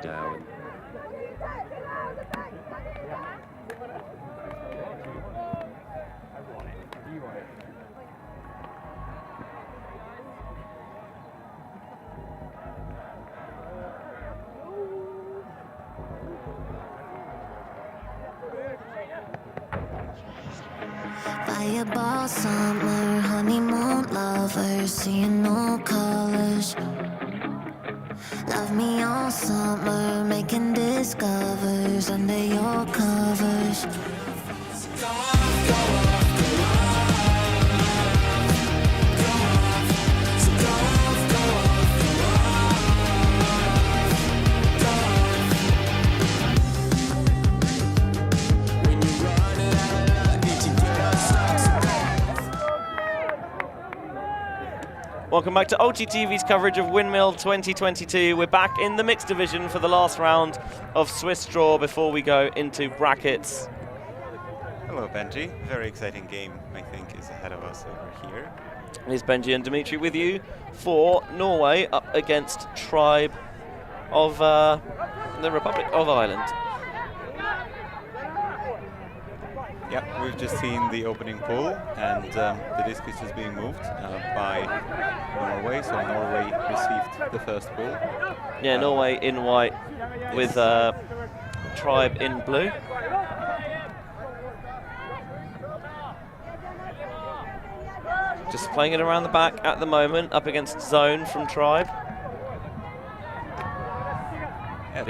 Dayan. Fireball summer, honeymoon lovers, seeing no colors. Love me all summer, making discovers under your covers. Welcome back to OTTV's coverage of Windmill 2022. We're back in the mixed division for the last round of Swiss draw before we go into brackets. Hello, Benji. Very exciting game, I think, is ahead of us over here. Here's Benji and Dmitry with you for Norway up against Tribe of the Republic of Ireland. Yeah, we've just seen the opening pool, and the discus is being moved by Norway, so Norway received the first pool. Yeah, Norway in white with Tribe in blue. Just playing it around the back at the moment, up against Zone from Tribe. Yeah,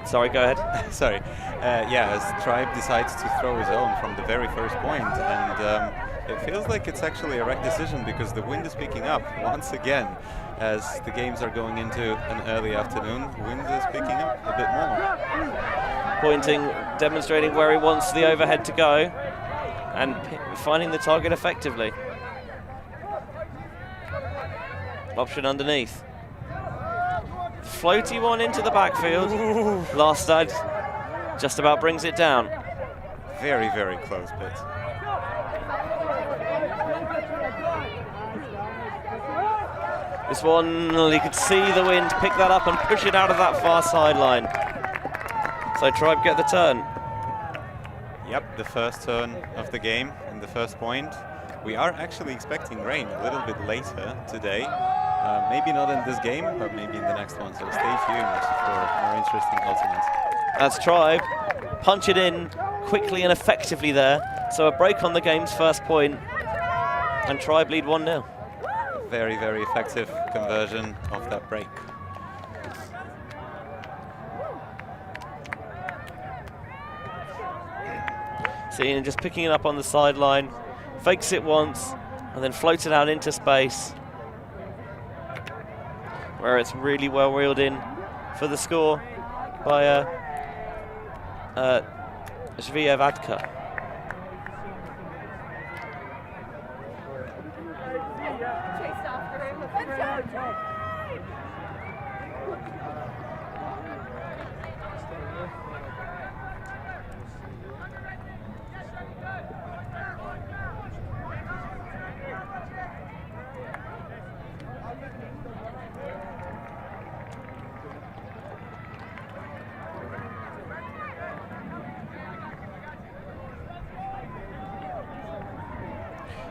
Sorry, go ahead. Sorry. Yeah, as Tribe decides to throw his own from the very first point, and it feels like it's actually a right decision because the wind is picking up once again. As the games are going into an early afternoon, wind is picking up a bit more. Pointing, demonstrating where he wants the overhead to go, and finding the target effectively. Option underneath. Floaty one into the backfield. Last side just about brings it down. Very, very close bit. This one, you could see the wind pick that up and push it out of that far sideline. So Tribe get the turn. Yep, the first turn of the game and the first point. We are actually expecting rain a little bit later today. Maybe not in this game, but maybe in the next one. So stay tuned for more interesting ultimates. As Tribe punch it in quickly and effectively there. So a break on the game's first point, and Tribe lead 1-0. Very, very effective conversion of that break. Seeing just picking it up on the sideline, fakes it once, and then floats it out into space, where it's really well reeled in for the score by Eidavad.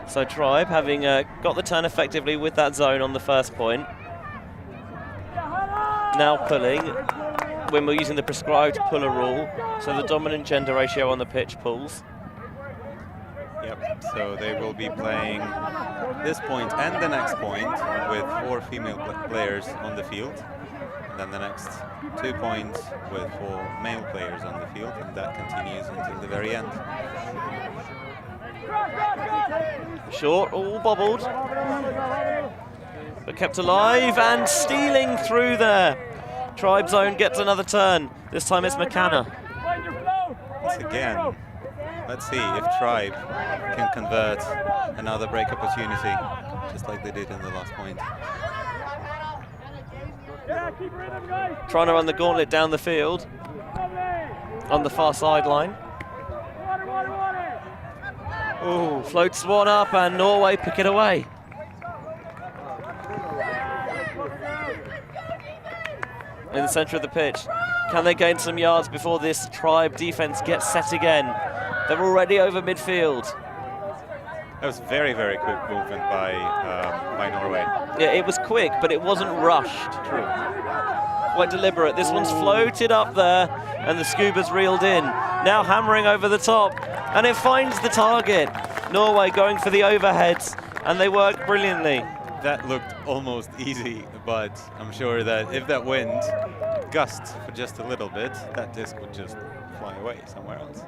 So Tribe, having got the turn effectively with that zone on the first point, now pulling. When we're using the prescribed puller rule, so the dominant gender ratio on the pitch pulls. Yep, so they will be playing this point and the next point with 4 female players on the field. And then the next 2 points with 4 male players on the field, and that continues until the very end. Short, all bobbled, but kept alive and stealing through there. Tribe zone gets another turn. This time it's McKenna. Once again, let's see if Tribe can convert another break opportunity, just like they did in the last point. Trying to run the gauntlet down the field on the far sideline. Ooh, floats one up and Norway pick it away. In the centre of the pitch. Can they gain some yards before this Tribe defence gets set again? They're already over midfield. That was very, very quick movement by Norway. Yeah, it was quick, but it wasn't rushed. True. Quite deliberate. This one's floated up there, and the Scuba's reeled in. Now hammering over the top, and it finds the target. Norway going for the overheads, and they work brilliantly. That looked almost easy, but I'm sure that if that wind gusts for just a little bit, that disc would just fly away somewhere else.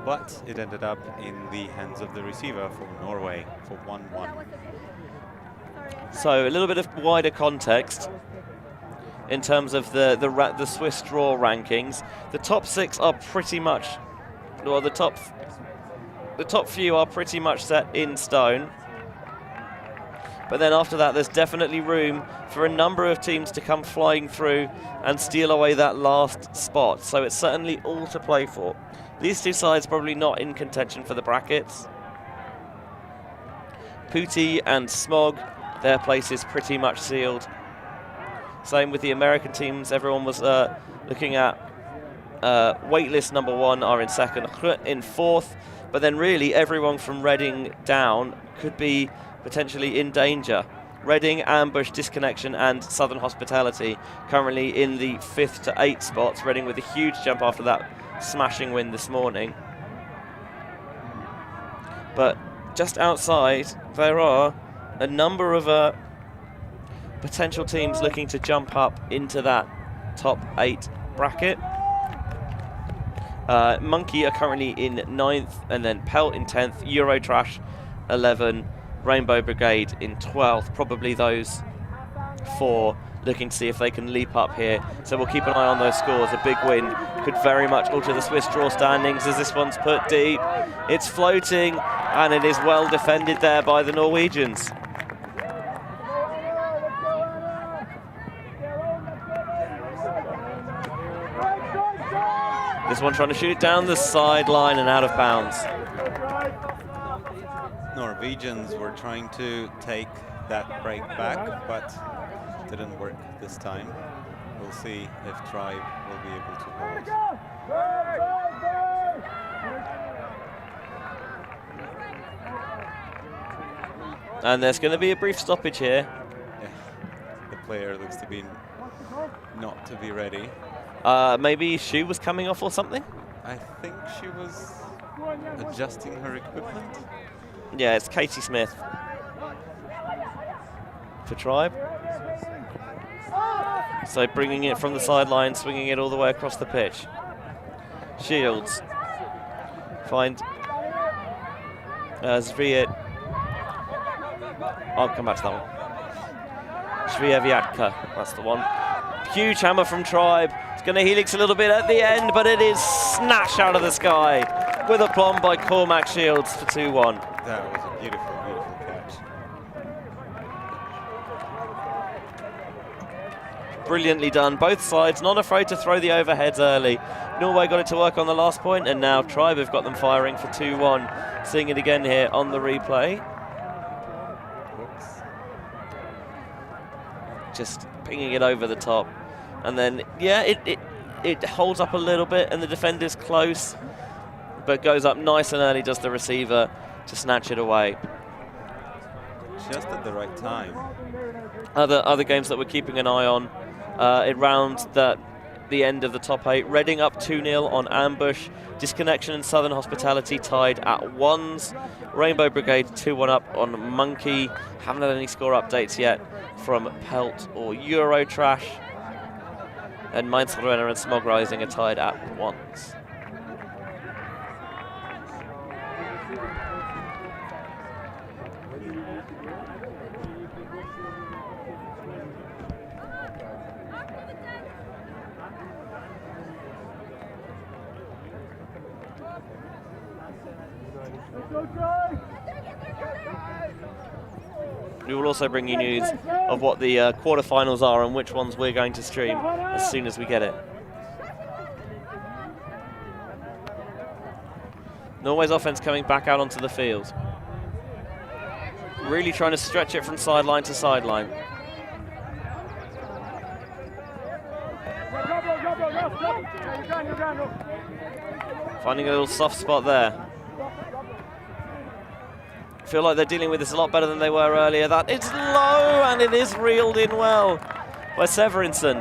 But it ended up in the hands of the receiver for Norway for 1-1. So a little bit of wider context in terms of the Swiss draw rankings. The top 6 are pretty much, well, the top few are pretty much set in stone. But then after that, there's definitely room for a number of teams to come flying through and steal away that last spot. So it's certainly all to play for. These two sides probably not in contention for the brackets. Pooty and Smog, their place is pretty much sealed. Same with the American teams. Everyone was looking at waitlist number 1 are in second, in fourth. But then really everyone from Reading down could be potentially in danger. Reading, Ambush, Disconnection and Southern Hospitality currently in the 5th to 8th spots. Reading with a huge jump after that smashing win this morning. But just outside there are a number of potential teams looking to jump up into that top 8 bracket. Monkey are currently in 9th, and then Pelt in 10th, Eurotrash 11, Rainbow Brigade in 12th. Probably those 4 looking to see if they can leap up here. So we'll keep an eye on those scores. A big win could very much alter the Swiss draw standings as this one's put deep. It's floating, and it is well defended there by the Norwegians. This one trying to shoot it down the sideline and out of bounds. Norwegians were trying to take that break back, but didn't work this time. We'll see if Tribe will be able to hold. And there's going to be a brief stoppage here. Yeah. The player looks to be not to be ready. Maybe shoe was coming off or something? I think she was adjusting her equipment. Yeah, it's Katie Smith for Tribe. So bringing it from the sideline, swinging it all the way across the pitch. Shields. Find Zviet. I'll come back to that one. Zviaviatka, that's the one. Huge hammer from Tribe. It's going to helix a little bit at the end, but it is snatched out of the sky with aplomb by Cormac Shields for 2-1. That was a beautiful, beautiful catch. Brilliantly done. Both sides not afraid to throw the overheads early. Norway got it to work on the last point, and now Tribe have got them firing for 2-1. Seeing it again here on the replay. Whoops. Just pinging it over the top. And then, yeah, it holds up a little bit, and the defender's close, but goes up nice and early, does the receiver, to snatch it away. just at the right time. Other games that we're keeping an eye on in round the end of the top 8. Reading up 2-0 on Ambush. Disconnection and Southern Hospitality tied at 1s. Rainbow Brigade 2-1 up on Monkey. Haven't had any score updates yet from Pelt or Eurotrash. And Mainzelrenner and Smog Rising are tied at 1s. We will also bring you news of what the quarterfinals are and which ones we're going to stream as soon as we get it. Norway's offense coming back out onto the field. Really trying to stretch it from sideline to sideline. Finding a little soft spot there. Feel like they're dealing with this a lot better than they were earlier. That it's low, and it is reeled in well by Severinson.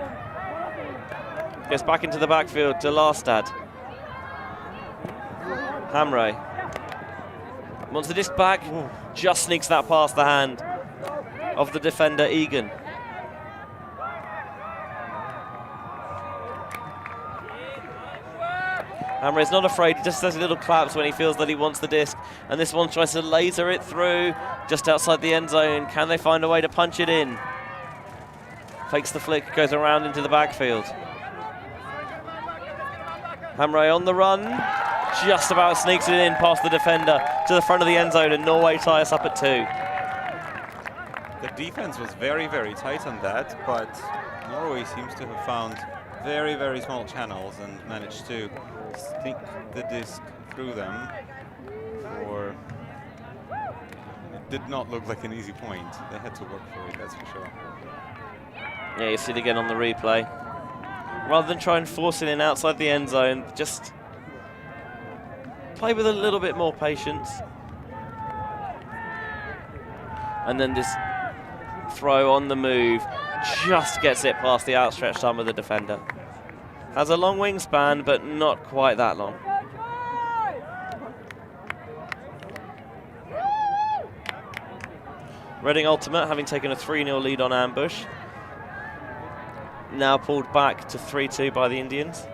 Gets back into the backfield to Larstad. Hamre wants the disc back, just sneaks that past the hand of the defender Egan. Hamre's not afraid, he just does little claps when he feels that he wants the disc. And this one tries to laser it through just outside the end zone. Can they find a way to punch it in? Fakes the flick, goes around into the backfield. Hamre on the run, just about sneaks it in past the defender to the front of the end zone, and Norway tie us up at 2. The defense was very, very tight on that, but Norway seems to have found very, very small channels and managed to sneak the disc through them. Or it did not look like an easy point. They had to work for it, that's for sure. Yeah, you see it again on the replay. Rather than try and force it in outside the end zone, just play with a little bit more patience. And then this throw on the move just gets it past the outstretched arm of the defender. Has a long wingspan, but not quite that long. Reading Ultimate, having taken a 3-0 lead on Ambush. Now pulled back to 3-2 by the Indians.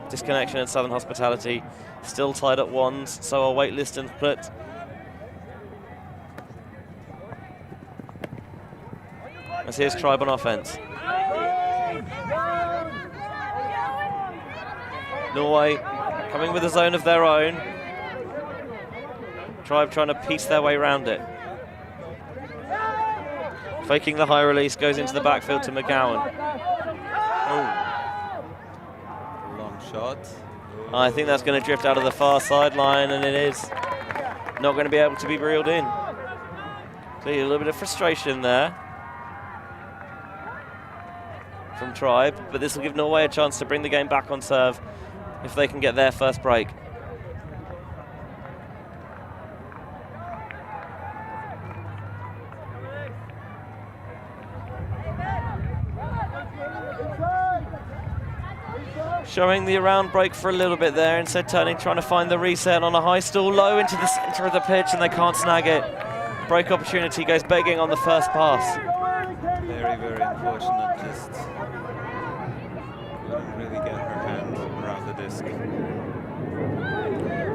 Disconnection and Southern Hospitality still tied at 1s, so are Waitlist and Split. As here's Tribe on offense. Norway coming with a zone of their own. Tribe trying to piece their way around it. Faking the high release, goes into the backfield to McGowan. Oh. Long shot. I think that's going to drift out of the far sideline, and it is not going to be able to be reeled in. So a little bit of frustration there from Tribe, but this will give Norway a chance to bring the game back on serve if they can get their first break. Showing the around break for a little bit there, instead turning, trying to find the reset on a high stall, low into the center of the pitch, and they can't snag it. Break opportunity goes begging on the first pass. Very, very unfortunate, just couldn't really get her hand around the disc.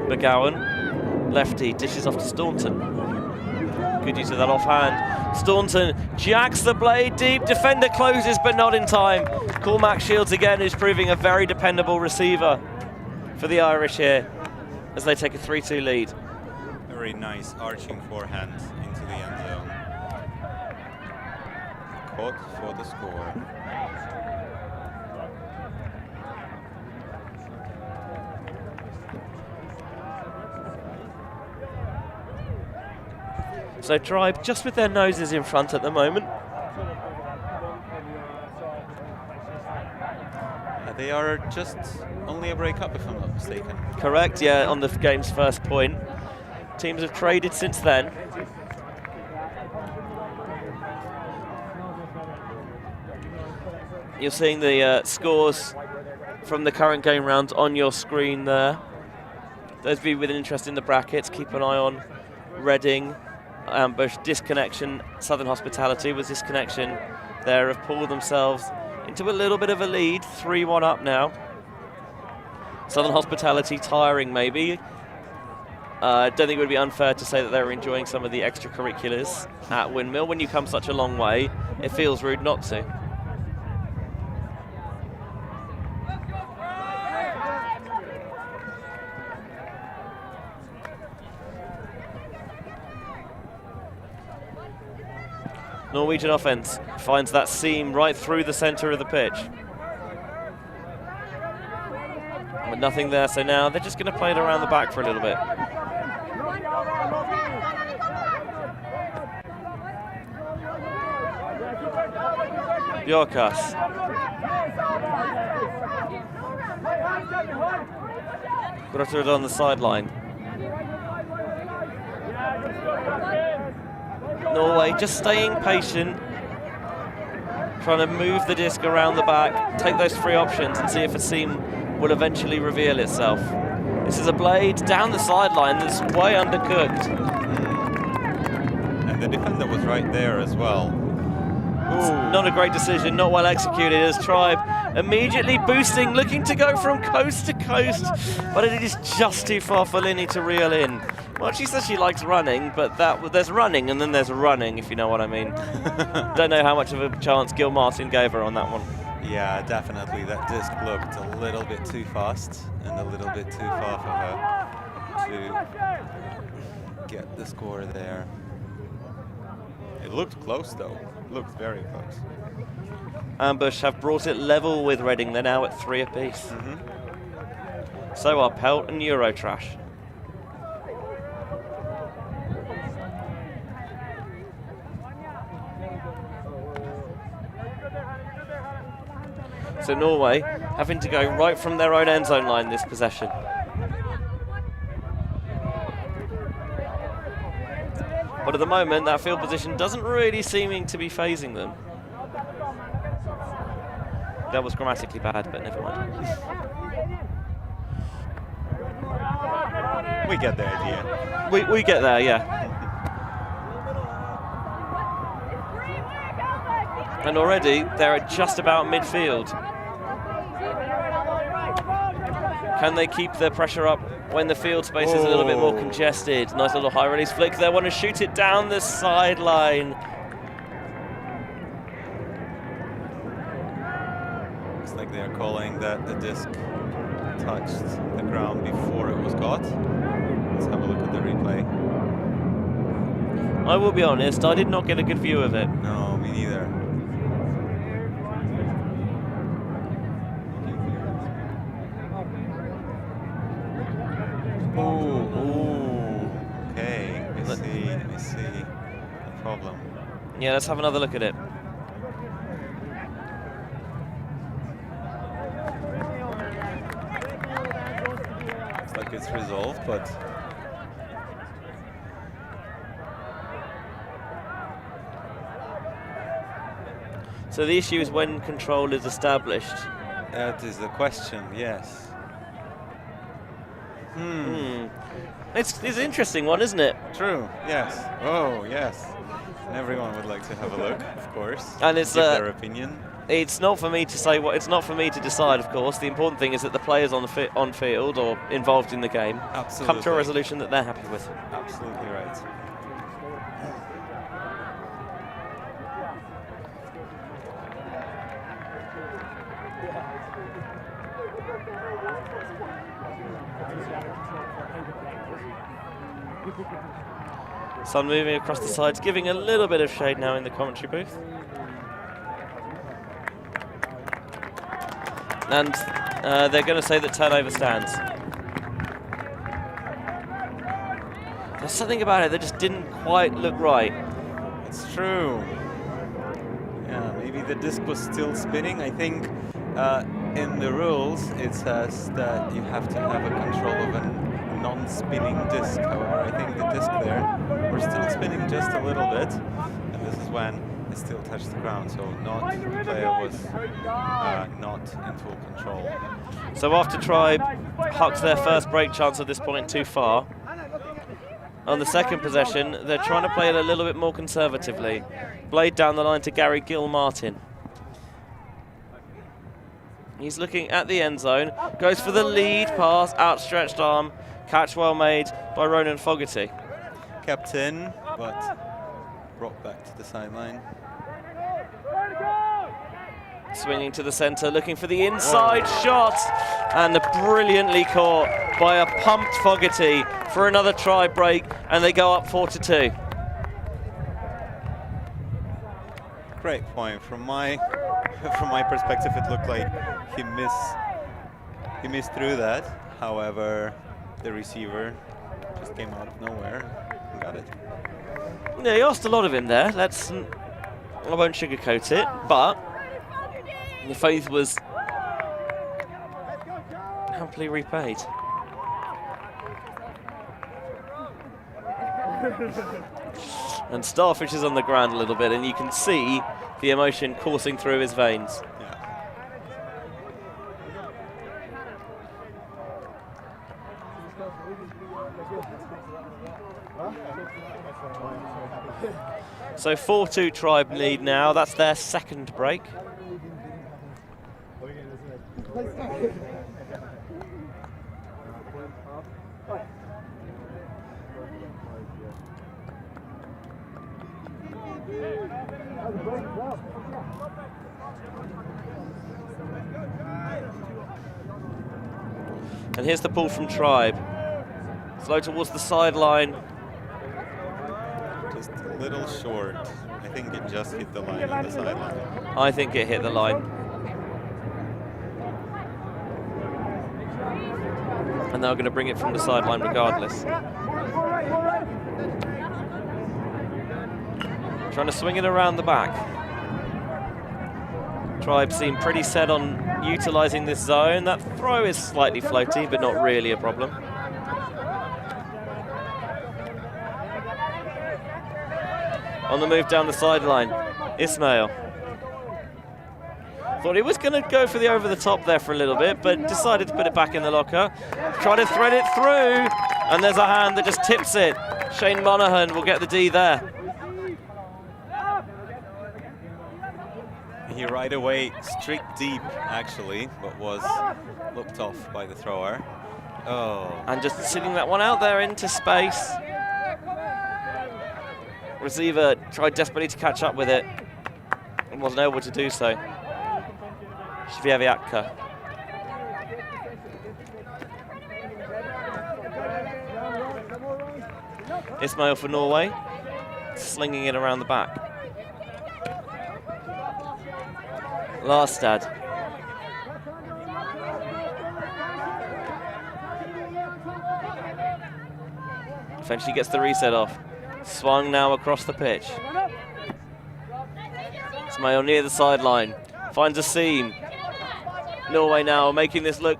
McGowan, lefty, dishes off to Staunton. Good use of that offhand. Staunton jacks the blade deep, defender closes but not in time. Cormac Shields again, who's proving a very dependable receiver for the Irish here as they take a 3-2 lead. Very nice arching forehand into the end zone. Caught for the score. So Tribe just with their noses in front at the moment. They are just only a break up, if I'm not mistaken. Correct, yeah, on the game's first point. Teams have traded since then. You're seeing the scores from the current game round on your screen there. Those of you with an interest in the brackets, keep an eye on Reading, Ambush, Disconnection, Southern Hospitality with Disconnection there have pulled themselves into a little bit of a lead, 3-1 up now. Southern Hospitality tiring maybe. I don't think it would be unfair to say that they're enjoying some of the extracurriculars at Windmill. When you come such a long way, it feels rude not to. Norwegian offense finds that seam right through the center of the pitch. But nothing there, so now they're just going to play it around the back for a little bit. Bjorkas. Grotterud on the sideline. Norway just staying patient, trying to move the disc around the back, take those three options and see if a seam will eventually reveal itself. This is a blade down the sideline that's way undercooked. And the defender was right there as well. Ooh. Not a great decision, not well executed as Tribe immediately boosting, looking to go from coast to coast, but it is just too far for Linny to reel in. Well, she says she likes running, but there's running and then there's running, if you know what I mean. Don't know how much of a chance Gil Martin gave her on that one. Yeah, definitely. That disc looked a little bit too fast and a little bit too far for her to get the score there. It looked close, though. It looked very close. Ambush have brought it level with Reading. They're now at 3 apiece. So are Pelt and Eurotrash. So Norway having to go right from their own end zone line this possession. But at the moment, that field position doesn't really seeming to be phasing them. That was grammatically bad, but never mind. We get the idea. We get there, yeah. And already they're at just about midfield. Can they keep the pressure up when the field space is a little bit more congested? Nice little high release flick. They want to shoot it down the sideline. Looks like they are calling that the disc touched the ground before it was caught. Let's have a look at the replay. I will be honest, I did not get a good view of it. No, me neither. Okay, let me see the problem. Yeah, let's have another look at it. Looks like it's resolved, but so the issue is when control is established. that is the question, yes. It's an interesting one, isn't it? True, yes. Oh, yes. And everyone would like to have a look, of course. And it's give their opinion. It's not for me to say what. It's not for me to decide, of course. The important thing is that the players on field or involved in the game come to a resolution that they're happy with. Absolutely right. Sun moving across the sides, giving a little bit of shade now in the commentary booth. And they're going to say that turnover stands. There's something about it that just didn't quite look right. It's true. Yeah, maybe the disc was still spinning. I think in the rules it says that you have to have a control of a non-spinning disc. However, I think the disc there was still spinning just a little bit, and this is when it still touched the ground, so the player was not in full control. So after Tribe hucks their first break chance at this point too far, on the second possession, they're trying to play it a little bit more conservatively. Blade down the line to Gary Gill-Martin. He's looking at the end zone, goes for the lead pass, outstretched arm, catch well made by Ronan Fogarty. Kept in, but brought back to the sideline. Swinging to the centre, looking for the inside shot, and brilliantly caught by a pumped Fogarty for another try break, and they go up 4-2. Great point. From my perspective, it looked like he missed through that. However, the receiver just came out of nowhere and got it. Yeah, he asked a lot of him there. I won't sugarcoat it, but the faith was amply repaid. And Starfish is on the ground a little bit, and you can see the emotion coursing through his veins. Yeah. So 4-2 Tribe lead now. That's their second break. And here's the pull from Tribe. Slow towards the sideline. Just a little short. I think it just hit the line on the sideline. I think it hit the line. And they're going to bring it from the sideline regardless. Trying to swing it around the back. Tribe seem pretty set on utilising this zone. That throw is slightly floaty, but not really a problem. On the move down the sideline, Ismail. Thought he was going to go for the over the top there for a little bit, but decided to put it back in the locker. Try to thread it through, and there's a hand that just tips it. Shane Monaghan will get the D there. He right away streaked deep, actually, but was looked off by the thrower. Oh. And just sitting that one out there into space. Receiver tried desperately to catch up with it and wasn't able to do so. Sviaviatka. Ismail for Norway, slinging it around the back. Larstad. Eventually gets the reset off. Swung now across the pitch. Ismail near the sideline. Finds a seam. Norway now making this look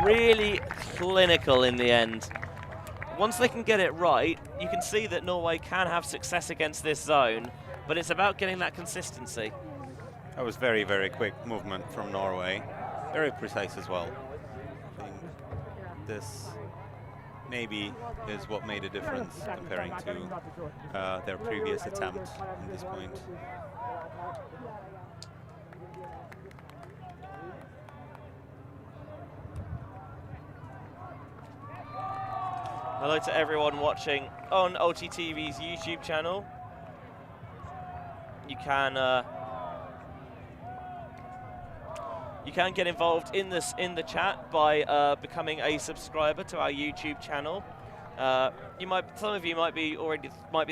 really clinical in the end. Once they can get it right, you can see that Norway can have success against this zone, but it's about getting that consistency. That was very, very quick movement from Norway. Very precise as well. I think this maybe is what made a difference comparing to their previous attempt at this point. Hello to everyone watching on OTTV's YouTube channel. You can get involved in the chat by becoming a subscriber to our YouTube channel. Some of you might be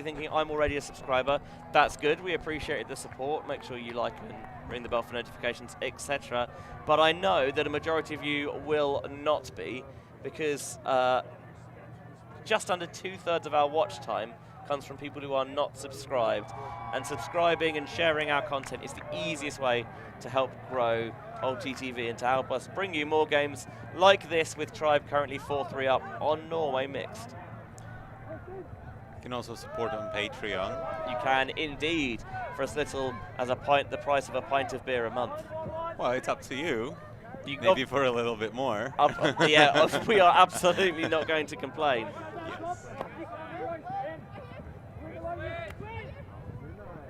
thinking, I'm already a subscriber. That's good. We appreciate the support. Make sure you like and ring the bell for notifications, etc. But I know that a majority of you will not be, because just under 2/3 of our watch time comes from people who are not subscribed. And subscribing and sharing our content is the easiest way to help grow Old GTV and to help us bring you more games like this, with Tribe currently 4-3 up on Norway Mixed. You can also support on Patreon. You can indeed, for as little as a pint, the price of a pint of beer a month. Well, it's up to you. You Maybe for a little bit more. Yeah, we are absolutely not going to complain. Yes.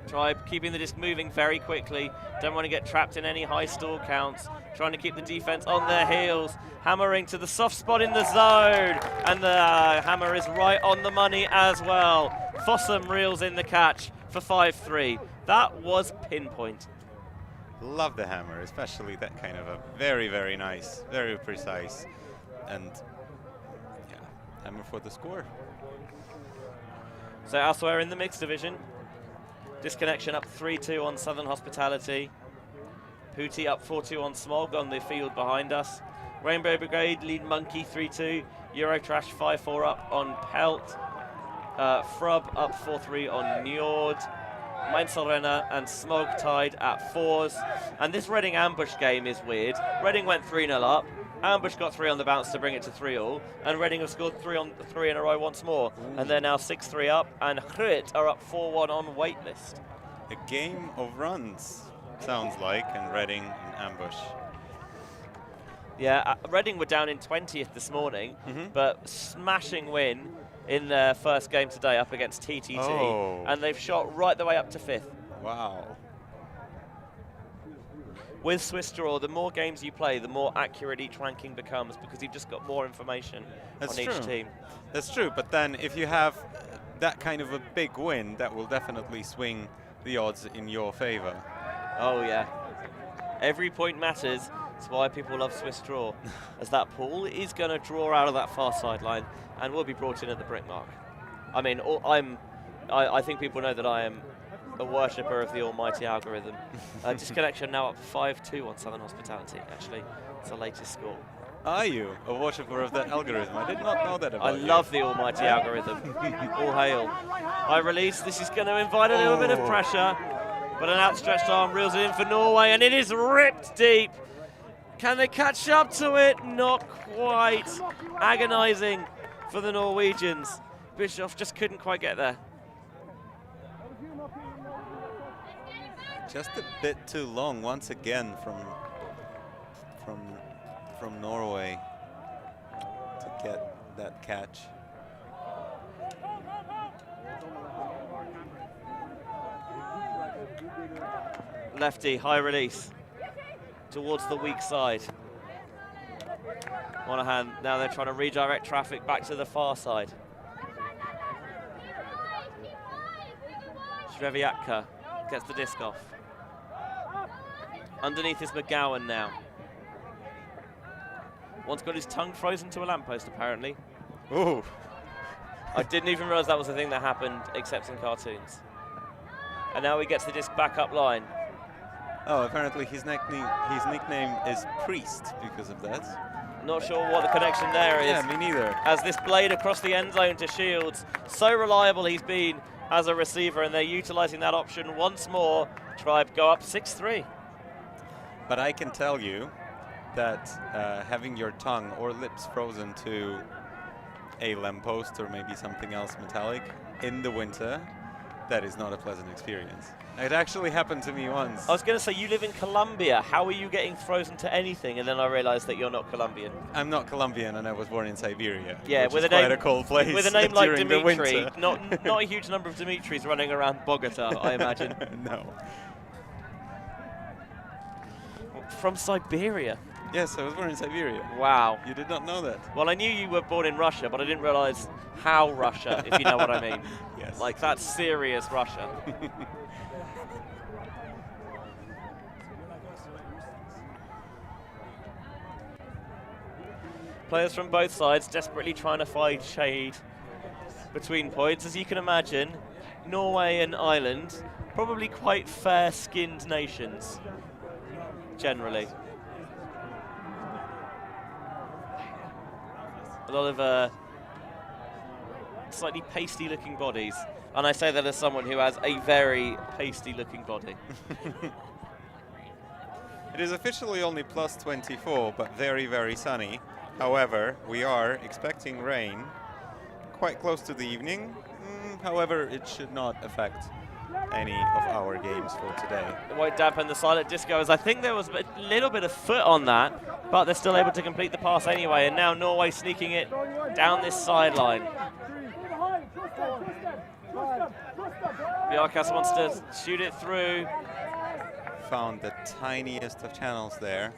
Tribe keeping the disc moving very quickly. Don't want to get trapped in any high stall counts. Trying to keep the defense on their heels. Hammering to the soft spot in the zone. And the hammer is right on the money as well. Fossum reels in the catch for 5-3. That was pinpoint. Love the hammer, especially that kind of a very, very nice, very precise. And yeah, hammer for the score. So elsewhere in the mixed division, Disconnection up 3-2 on Southern Hospitality. Pooty up 4-2 on Smog on the field behind us. Rainbow Brigade lead Monkey 3-2. Eurotrash 5-4 up on Pelt. Frub up 4-3 on Njord. Mainzelrenner and Smog tied at 4s. And this Reading Ambush game is weird. Reading went 3-0 up. Ambush got 3 on the bounce to bring it to 3-all, and Reading have scored 3 in a row once more. Ooh. And they're now 6-3 up, and Gruit are up 4-1 on waitlist. A game of runs, sounds like, and Reading and Ambush. Yeah, Reading were down in 20th this morning, but smashing win in their first game today up against TTT, and they've shot right the way up to 5th. Wow. With Swiss Draw, the more games you play, the more accurate each ranking becomes, because you've just got more information on each team. That's true, but then if you have that kind of a big win, that will definitely swing the odds in your favor. Oh yeah. Every point matters. That's why people love Swiss Draw, as that pool is going to draw out of that far sideline and will be brought in at the brick mark. I mean, I think people know that I am a worshipper of the almighty algorithm. Disconnection now up 5-2 on Southern Hospitality, actually. It's the latest score. Are you a worshipper of that algorithm? I did not know that about you. I love the almighty algorithm. All hail. High release. This is going to invite a little bit of pressure, but an outstretched arm reels it in for Norway, and it is ripped deep. Can they catch up to it? Not quite. Agonizing for the Norwegians. Bischoff just couldn't quite get there. Just a bit too long once again from Norway to get that catch. Lefty, high release towards the weak side. Monahan, now they're trying to redirect traffic back to the far side. Shreviatka gets the disc off. Underneath is McGowan now. One's got his tongue frozen to a lamppost, apparently. Ooh. I didn't even realize that was a thing that happened, except in cartoons. And now he gets the disc back up line. Oh, apparently his nickname is Priest because of that. Not sure what the connection there is. Yeah, me neither. As this blade across the end zone to Shields. So reliable he's been as a receiver, and they're utilizing that option once more. Tribe go up 6-3. But I can tell you that having your tongue or lips frozen to a lamppost or maybe something else metallic in the winter, that is not a pleasant experience. It actually happened to me once. I was going to say, you live in Colombia. How are you getting frozen to anything? And then I realized that you're not Colombian. I'm not Colombian, and I was born in Siberia. Yeah, with quite a cold place. With a name like Dmitry, not a huge number of Dimitrys running around Bogota, I imagine. No. From Siberia? Yes, I was born in Siberia. Wow. You did not know that? Well, I knew you were born in Russia, but I didn't realize how Russia, if you know what I mean. Yes. Like, that's serious Russia. Players from both sides desperately trying to find shade between points. As you can imagine, Norway and Ireland, probably quite fair-skinned nations, generally. A lot of slightly pasty-looking bodies. And I say that as someone who has a very pasty-looking body. It is officially only plus 24, but very, very sunny. However, we are expecting rain quite close to the evening. However, it should not affect any of our games for today. It won't dampen the silent disco, as I think there was a little bit of foot on that, but they're still able to complete the pass anyway, and now Norway sneaking it down this sideline. Bjarkas wants to shoot it through. Found the tiniest of channels there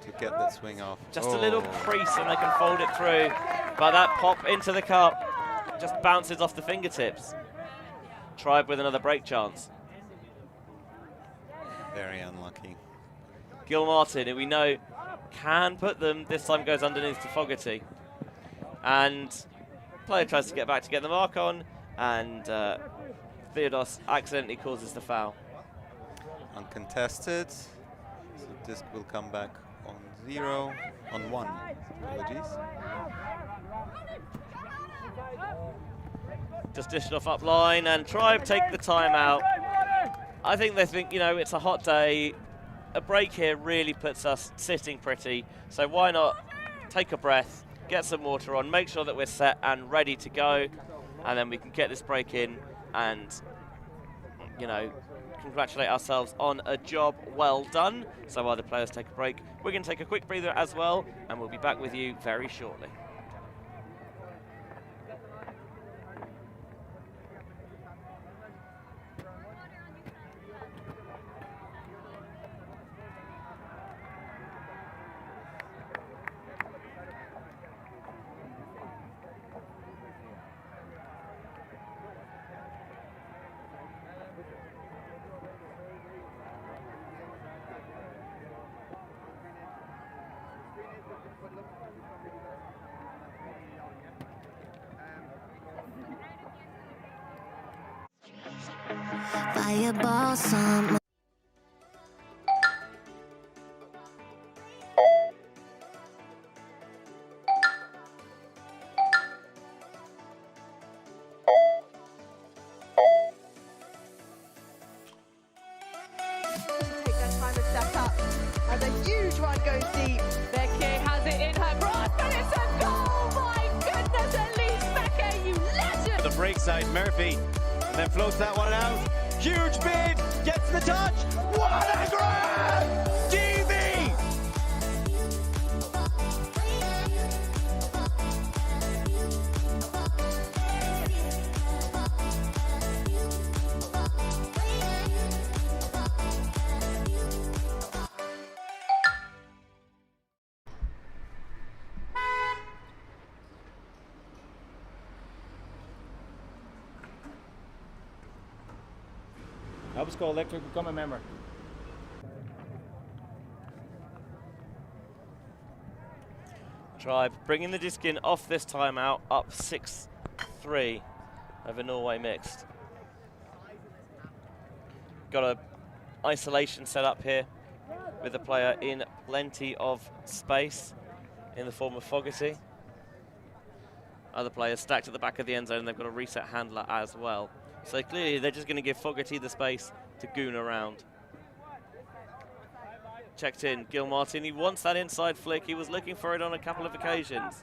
to get that swing off. Just a little crease and they can fold it through, but that pop into the cup just bounces off the fingertips. Tribe with another break chance. Very unlucky. Gil Martin, who we know can put them, this time goes underneath to Fogarty. And player tries to get back to get the mark on, and Theodos accidentally causes the foul. Uncontested, so disc will come back on 0, on 1, apologies. Just dished off up line, and Tribe take the timeout. I think they think, you know, it's a hot day. A break here really puts us sitting pretty, so why not take a breath, get some water on, make sure that we're set and ready to go, and then we can get this break in and, you know, congratulate ourselves on a job well done. So while the players take a break, we're going to take a quick breather as well, and we'll be back with you very shortly. Fireball summer. Take that time and step up. And a huge one goes deep. Becky has it in her grasp, and it's a goal! My goodness, Elise Becker, you legend! The break side, Murphy, and then floats that one out. Huge bid, gets the touch. What a grab! DV! Help Electric become a member. Tribe bringing the disc in off this timeout, up 6-3 over Norway mixed. Got a isolation set up here with the player in plenty of space in the form of Fogarty. Other players stacked at the back of the end zone, and they've got a reset handler as well. So clearly they're just going to give Fogarty the space to goon around. Checked in, Gil Martin, he wants that inside flick. He was looking for it on a couple of occasions.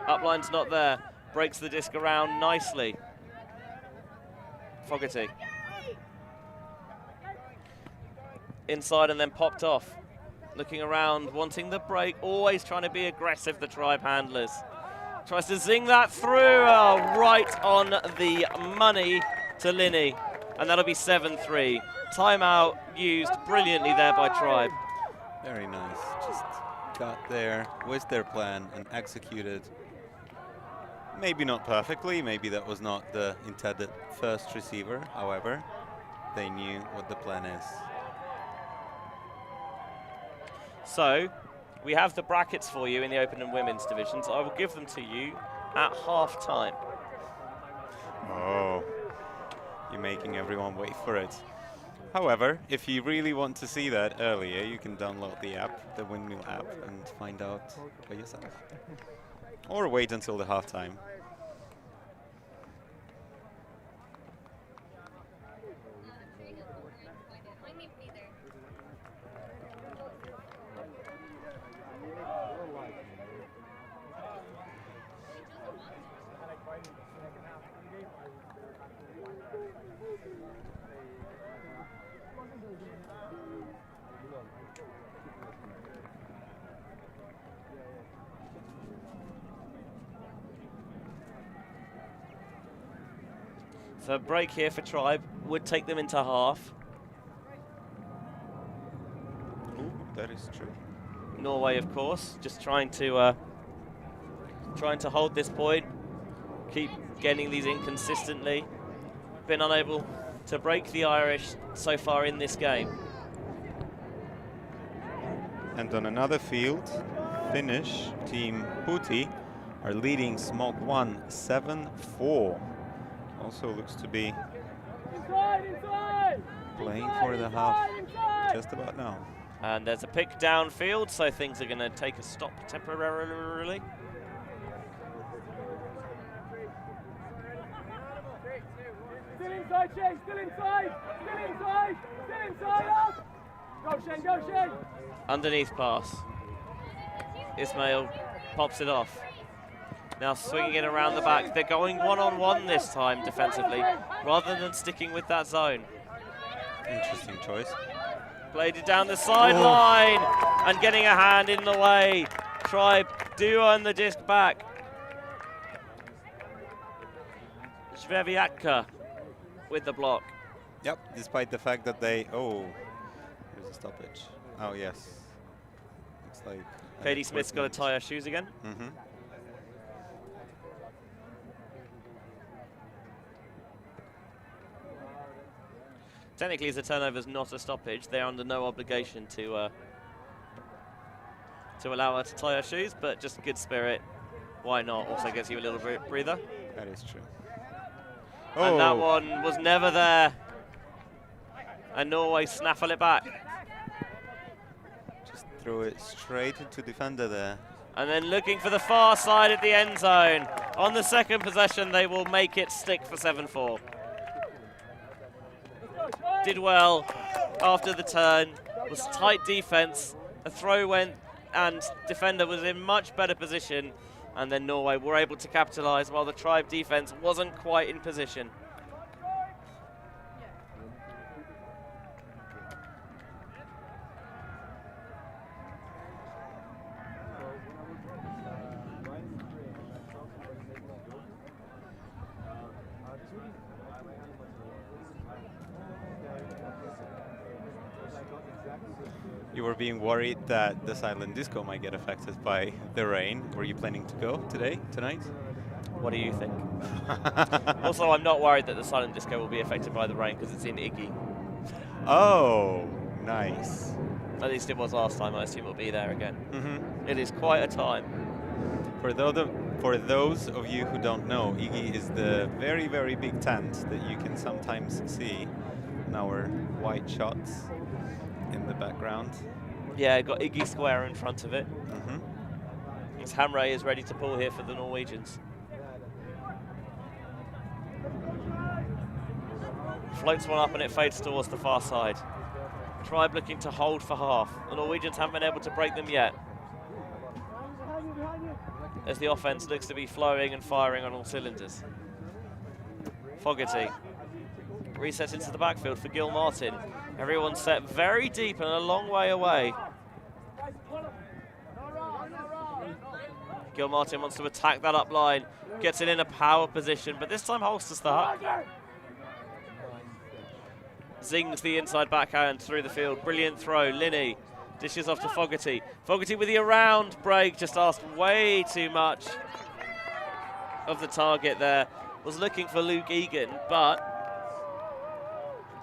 Upline's not there, breaks the disc around nicely. Fogarty. Inside and then popped off. Looking around, wanting the break, always trying to be aggressive, the Tribe handlers. Tries to zing that through, right on the money to Linney, and that'll be 7-3. Timeout used brilliantly there by Tribe. Very nice, just got there with their plan and executed. Maybe not perfectly, maybe that was not the intended first receiver, however, they knew what the plan is. So, we have the brackets for you in the open and women's divisions. I will give them to you at half time. Oh, you're making everyone wait for it. However, if you really want to see that earlier, you can download the app, the Windmill app, and find out by yourself. Or wait until the halftime. So a break here for Tribe would take them into half. Ooh, that is true. Norway, of course, just trying to hold this point, keep getting these in consistently. Been unable to break the Irish so far in this game. And on another field, Finnish team Puti are leading Smog 1 7-4. Also looks to be playing for the half just about now. And there's a pick downfield, so things are going to take a stop temporarily. Still inside, Shane, still inside, still inside, still inside, up! Go Shane, go Shane! Underneath pass. Ismail pops it off. Now swinging it around the back. They're going one-on-one this time defensively, rather than sticking with that zone. Interesting choice. Played it down the sideline and getting a hand in the way. Tribe do earn the disc back. Shveviatka with the block. Yep, despite the fact that they... Oh, there's a stoppage. Oh, yes. Looks like... Katie Smith's got to tie her shoes again. Mm-hmm. Technically, as a turnover is not a stoppage, they're under no obligation to allow her to tie her shoes, but just good spirit. Why not? Also gets you a little breather. That is true. And that one was never there. And Norway snaffle it back. Just threw it straight into defender there. And then looking for the far side at the end zone. On the second possession, they will make it stick for 7-4. Did well after the turn. Was tight defense. A throw went and defender was in much better position. And then Norway were able to capitalize while the Tribe defense wasn't quite in position. You were being worried that the silent disco might get affected by the rain. Were you planning to go tonight? What do you think? Also, I'm not worried that the silent disco will be affected by the rain because it's in Iggy. Oh, nice. At least it was last time. I assume it'll be there again. Mm-hmm. It is quite a time. For those of you who don't know, Iggy is the very, very big tent that you can sometimes see in our white shots in the background. Yeah, got Iggy Square in front of it. Mm-hmm. As Hamre is ready to pull here for the Norwegians. Floats one up and it fades towards the far side. Tribe looking to hold for half. The Norwegians haven't been able to break them yet. As the offense looks to be flowing and firing on all cylinders. Fogarty. Reset into the backfield for Gil Martin. Everyone's set very deep and a long way away. Gil Martin wants to attack that up line. Gets it in a power position, but this time holsters the hook. Zings the inside backhand through the field. Brilliant throw. Linney dishes off to Fogarty. Fogarty with the around break. Just asked way too much of the target there. Was looking for Luke Egan, but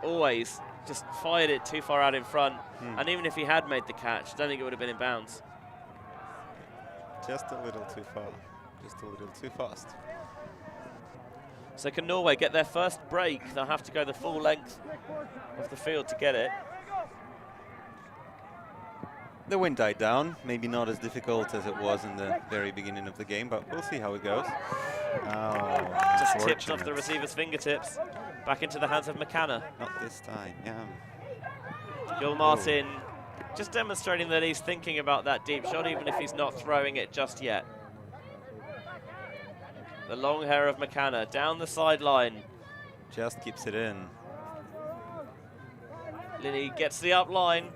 always just fired it too far out in front. And even if he had made the catch, I don't think it would have been in bounds. Just a little too far. Just a little too fast. So can Norway get their first break? They'll have to go the full length of the field to get it. The wind died down. Maybe not as difficult as it was in the very beginning of the game, but we'll see how it goes. Oh, just tipped off the receiver's fingertips. Back into the hands of McCanna. Not this time, yeah. Gil Martin just demonstrating that he's thinking about that deep shot, even if he's not throwing it just yet. The long hair of McCanna down the sideline. Just keeps it in. Linney gets the up line.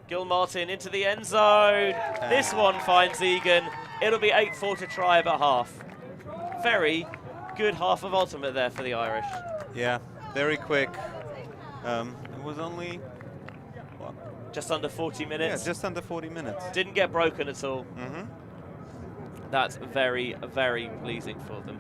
Gil Martin into the end zone. This one finds Egan. It'll be 8-4 to Tribe at half. Very good half of ultimate there for the Irish. Yeah, very quick. It was only, what? Just under 40 minutes. Yeah, just under 40 minutes. Didn't get broken at all. Mm-hmm. That's very, very pleasing for them.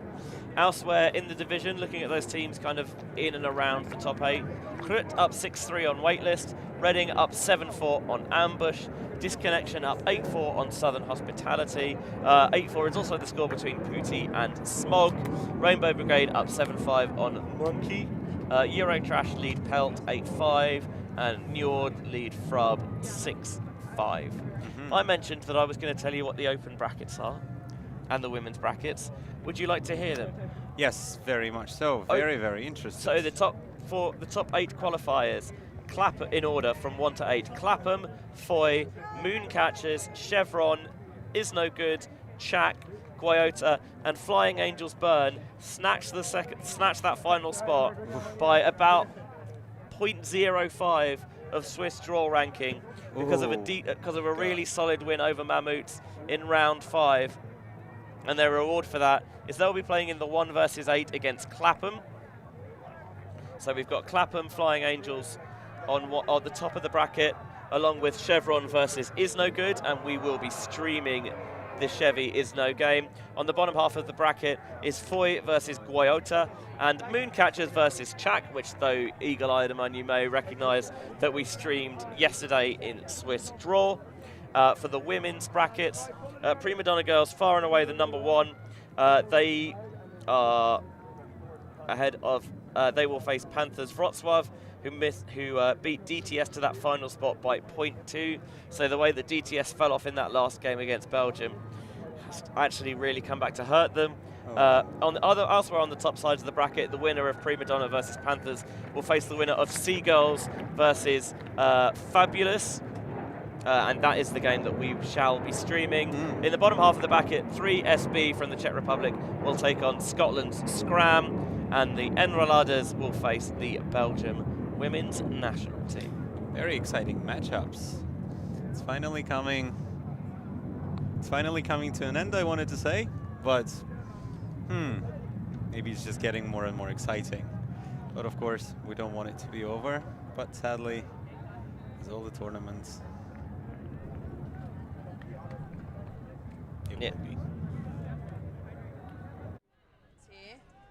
Elsewhere in the division, looking at those teams kind of in and around the top 8. Krut up 6-3 on waitlist. Reading up 7-4 on ambush. Disconnection up 8-4 on Southern Hospitality. 8-4 is also the score between Pooty and Smog. Rainbow Brigade up 7-5 on Monkey. Eurotrash lead Pelt 8-5. And Njord lead Frub 6-5. I mentioned that I was going to tell you what the open brackets are and the women's brackets. Would you like to hear them? Yes, very much so. Very, very interesting. So the top 8 qualifiers, in order from 1 to 8. Clapham, Foy, Mooncatchers, Chevron, Is No Good, Chak, Guayota, and Flying Angels Burn snatched that final spot by about 0.05 of Swiss draw ranking because of a really solid win over Mammoets in round 5. And their reward for that is they'll be playing in the 1 versus 8 against Clapham. So we've got Clapham, Flying Angels on the top of the bracket, along with Chevron versus Is No Good, and we will be streaming the Chevy Is No game. On the bottom half of the bracket is Foy versus Guayota, and Mooncatchers versus Chak, which, though eagle-eyed among you may recognise that we streamed yesterday in Swiss Draw. For the women's brackets, Prima Donna Girls far and away the number 1. They are ahead of. They will face Panthers Wrocław, who beat DTS to that final spot by 0.2. So the way that DTS fell off in that last game against Belgium has actually really come back to hurt them. Elsewhere on the top sides of the bracket, the winner of Prima Donna versus Panthers will face the winner of Seagulls versus Fabulous. And that is the game that we shall be streaming. In the bottom half of the bracket, 3SB from the Czech Republic will take on Scotland's Scram, and the Enroladers will face the Belgium women's national team. Very exciting matchups. It's finally coming. It's finally coming to an end, I wanted to say, but maybe it's just getting more and more exciting. But of course, we don't want it to be over. But sadly, as all the tournaments, it will be.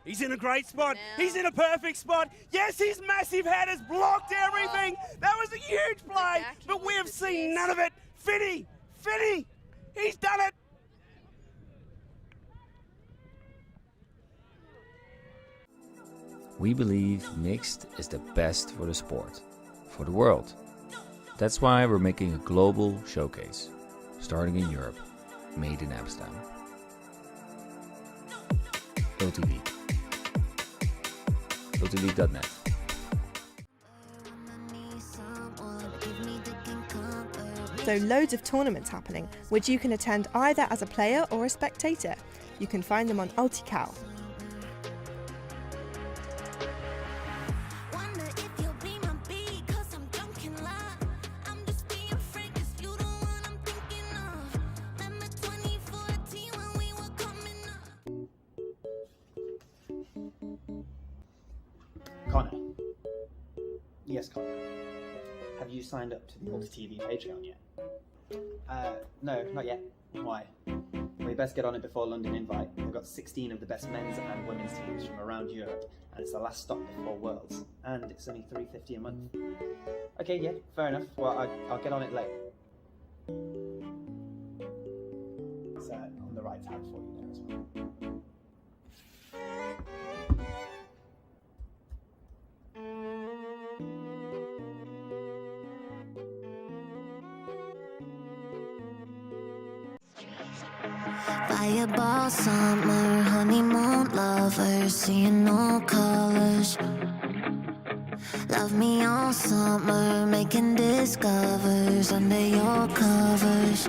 He's in a great spot. He's in a perfect spot. Yes, his massive head has blocked everything. That was a huge play, but we have seen none of it. Finny, he's done it. We believe mixed is the best for the sport, for the world. That's why we're making a global showcase, starting in Europe, made in Amsterdam. LTV. LTV.net. So loads of tournaments happening, which you can attend either as a player or a spectator. You can find them on Ultical. Connor. Yes, Connor. Have you signed up to the Ulti TV Patreon yet? No, not yet. Why? We best get on it before London Invite. We've got 16 of the best men's and women's teams from around Europe, and it's the last stop before Worlds. And it's only $3.50 a month. Okay, yeah, fair enough. Well, I'll get on it late. It's on the right tab for you there as well. Fireball summer, honeymoon lovers, seeing no colors. Love me all summer, making discovers under your covers.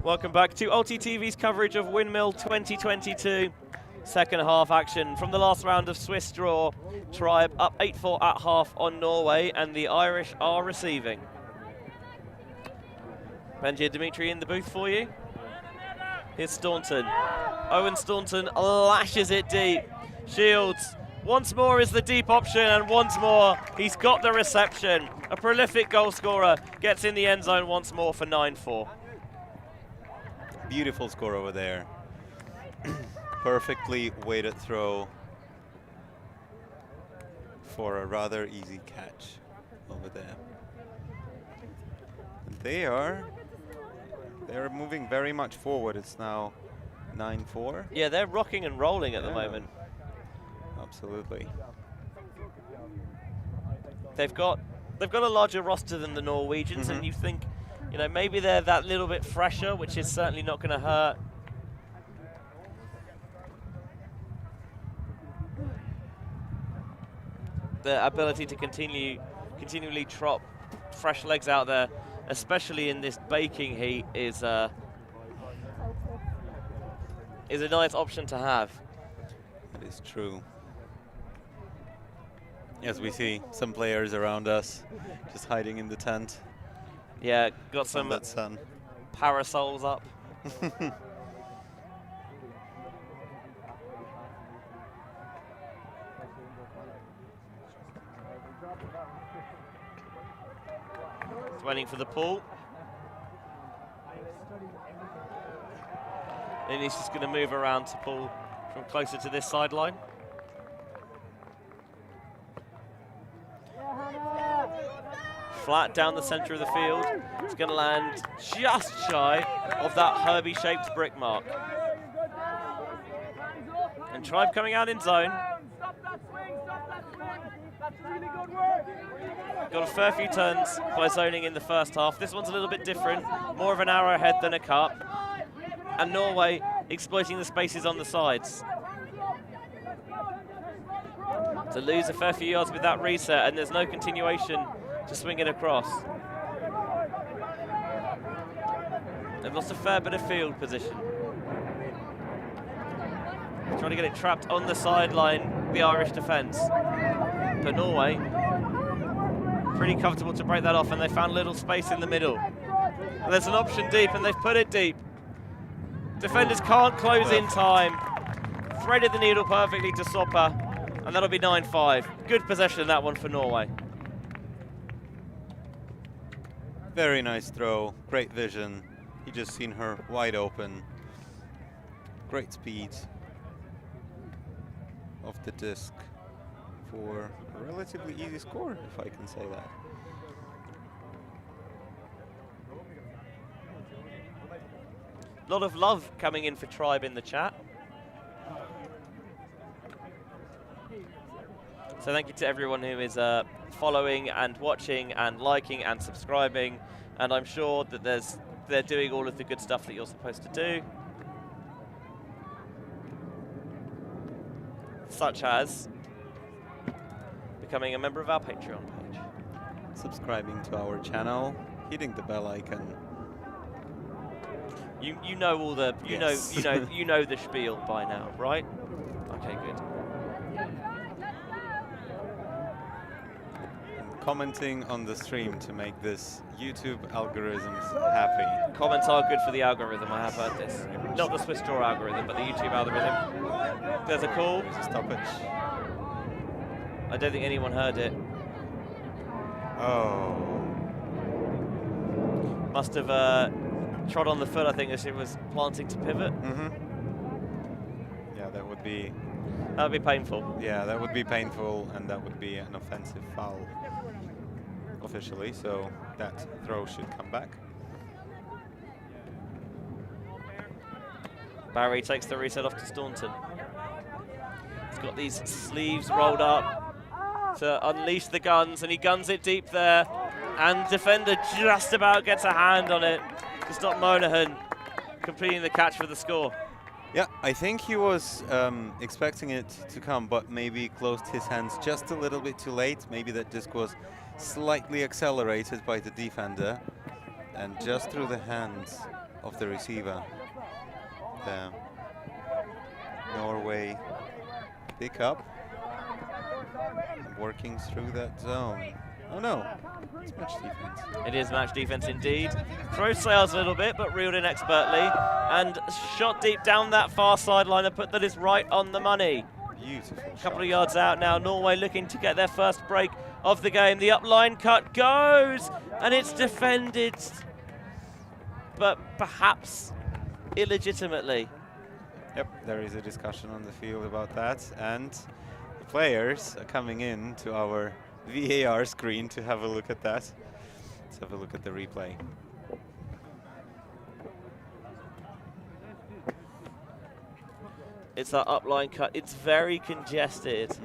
Welcome back to Ulti TV's coverage of Windmill 2022. Second half action from the last round of Swiss draw. Tribe up 8-4 at half on Norway, and the Irish are receiving. Benji and Dmitriy in the booth for you. Here's Staunton. Owen Staunton lashes it deep. Shields once more is the deep option, and once more he's got the reception. A prolific goal scorer gets in the end zone once more for 9-4. Beautiful score over there. Perfectly weighted throw for a rather easy catch over there. They're moving very much forward. It's now 9-4. Yeah, they're rocking and rolling at the moment. Absolutely. They've got a larger roster than the Norwegians, and you think, you know, maybe they're that little bit fresher, which is certainly not going to hurt. The ability to continually trot fresh legs out there, especially in this baking heat, is a nice option to have. That is true. As we see some players around us just hiding in the tent. Yeah, got some that sun. Parasols up. He's waiting for the pull. And he's just going to move around to pull from closer to this sideline. Flat down the center of the field. It's going to land just shy of that Herbie-shaped brick mark. And Tribe coming out in zone. Got a fair few turns by zoning in the first half. This one's a little bit different, more of an arrowhead than a cup. And Norway exploiting the spaces on the sides. To lose a fair few yards with that reset, and there's no continuation to swing it across. They've lost a fair bit of field position. Trying to get it trapped on the sideline, the Irish defence. But Norway, pretty comfortable to break that off, and they found a little space in the middle. And there's an option deep, and they've put it deep. Defenders can't close in time. Threaded the needle perfectly to Soppa, and that'll be 9-5. Good possession in that one for Norway. Very nice throw, great vision. He just seen her wide open. Great speed off the disc for a relatively easy score, if I can say that. A lot of love coming in for Tribe in the chat. So thank you to everyone who is following and watching and liking and subscribing. And I'm sure that they're doing all of the good stuff that you're supposed to do. Such as becoming a member of our Patreon page. Subscribing to our channel, hitting the bell icon. You know all the you know the spiel by now, right? Okay, good. And commenting on the stream to make this YouTube algorithms happy. Comments are good for the algorithm, I have heard this. Not the Swiss draw algorithm, but the YouTube algorithm. There's a call. There's a stoppage. I don't think anyone heard it. Oh. Must have trod on the foot, I think, as it was planting to pivot. Yeah, that would be painful. Yeah, that would be painful, and that would be an offensive foul officially, so that throw should come back. Barry takes the reset off to Staunton. He's got these sleeves rolled up to unleash the guns, and he guns it deep there, and defender just about gets a hand on it to stop Monahan completing the catch for the score. Yeah, I think he was expecting it to come, but maybe closed his hands just a little bit too late. Maybe that disc was slightly accelerated by the defender, and just through the hands of the receiver. The Norway pick up, working through that zone. Oh no, it's match defense. It is match defense indeed. Throw sails a little bit, but reeled in expertly. And shot deep down that far sideline and put that is right on the money. Beautiful. A couple of yards out now. Norway looking to get their first break of the game. The upline cut goes, and it's defended, but perhaps illegitimately. Yep, there is a discussion on the field about that, and the players are coming in to our VAR screen to have a look at that. Let's have a look at the replay. It's that upline cut. It's very congested.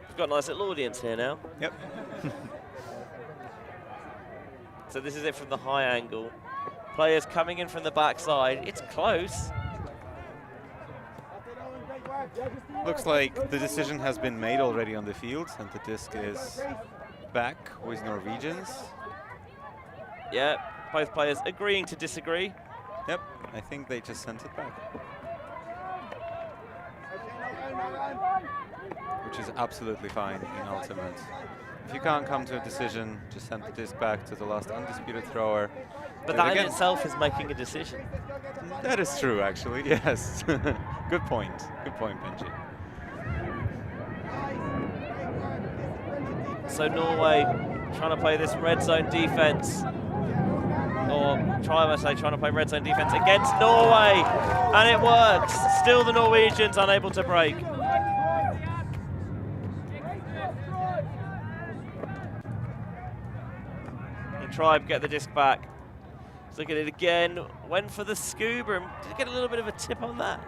We've got a nice little audience here now. Yep. So this is it from the high angle. Players coming in from the backside. It's close. Looks like the decision has been made already on the field, and the disc is back with Norwegians. Yeah, both players agreeing to disagree. Yep, I think they just sent it back. Which is absolutely fine in Ultimate. If you can't come to a decision, just send the disc back to the last undisputed thrower. But that in itself is making a decision. That is true, actually, yes. Good point. Good point, Benji. So Norway trying to play this red zone defense. Or trying to play red zone defense against Norway. And it works. Still the Norwegians unable to break. And Tribe get the disc back. Let's look at it again. Went for the scuba. And did get a little bit of a tip on that.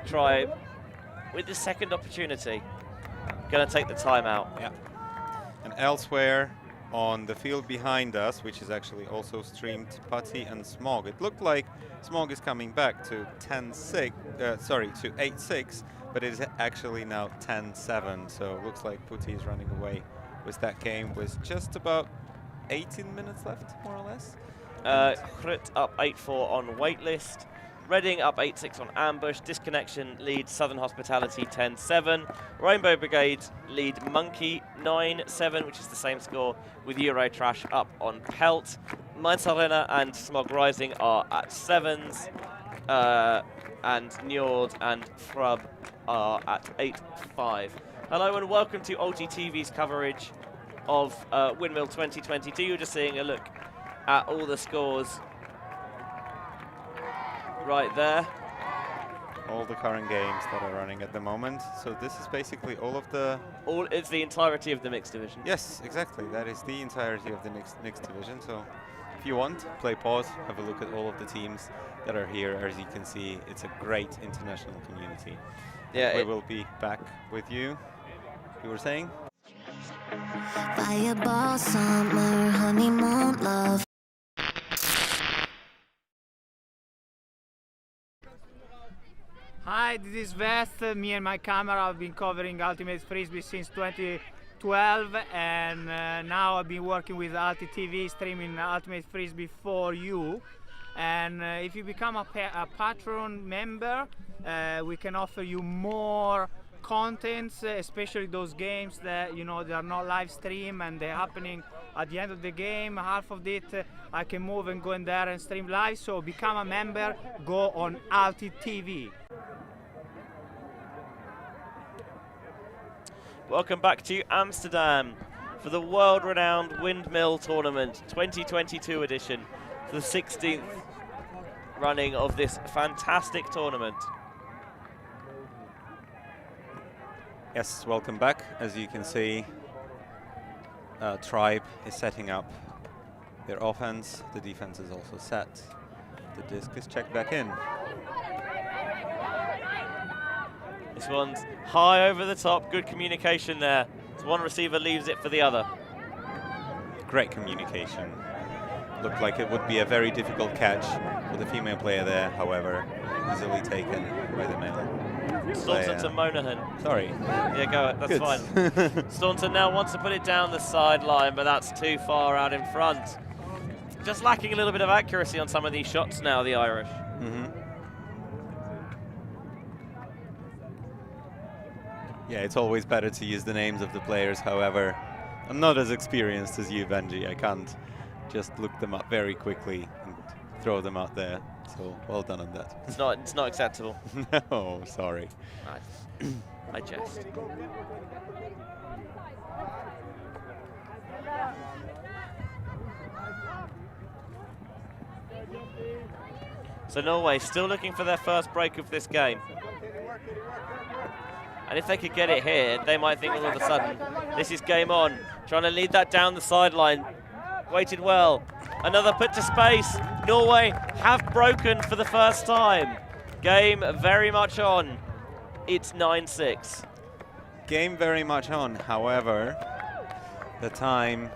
Tribe with the second opportunity. Going to take the timeout. Yeah. And elsewhere on the field behind us, which is actually also streamed, Putty and Smog. It looked like Smog is coming back to 8-6, but it is actually now 10-7. So it looks like Putty is running away with that game with just about 18 minutes left, more or less. Crit up 8-4 on waitlist. Reading up 8-6 on ambush. Disconnection leads Southern Hospitality 10-7. Rainbow Brigade lead Monkey 9-7, which is the same score with Eurotrash up on Pelt. Mainz Arena and Smog Rising are at 7s. And Njord and Frub are at 8-5. Hello and welcome to Ulti TV's coverage of Windmill 2022. You're just seeing a look at all the scores right there. All the current games that are running at the moment. So this is basically all of the... It's the entirety of the mixed division. Yes, exactly. That is the entirety of the mixed division. So if you want, play pause, have a look at all of the teams that are here. As you can see, it's a great international community. Yeah, we will be back with you. You were saying? Fireball summer, honeymoon love. Hi, this is Vest. Me and my camera have been covering Ultimate Frisbee since 2012, and now I've been working with Ulti TV, streaming Ultimate Frisbee for you. And if you become a patron member, we can offer you more contents, especially those games that, you know, they are not live stream and they're happening at the end of the game. Half of it I can move and go in there and stream live. So become a member, go on Ulti TV. Welcome back to Amsterdam for the world-renowned Windmill Tournament 2022 edition, for the 16th running of this fantastic tournament. Yes, welcome back. As you can see, Tribe is setting up their offense. The defense is also set. The disc is checked back in. This one's high over the top, good communication there. So one receiver leaves it for the other. Great communication. looked like it would be a very difficult catch for the female player there, however, easily taken by the male. Staunton to Monahan. Sorry. Yeah, go. That's Good. fine. Staunton now wants to put it down the sideline, but that's too far out in front. Just lacking a little bit of accuracy on some of these shots now, the Irish. Yeah, it's always better to use the names of the players. However, I'm not as experienced as you, Benji. I can't just look them up very quickly and throw them out there. So well done on that. It's not acceptable. No, sorry. I jest. So Norway still looking for their first break of this game. And if they could get it here, they might think all of a sudden, this is game on. Trying to lead that down the sideline. Waited well. Another put to space. Norway have broken for the first time. Game very much on. It's 9-6. Game very much on. However, the time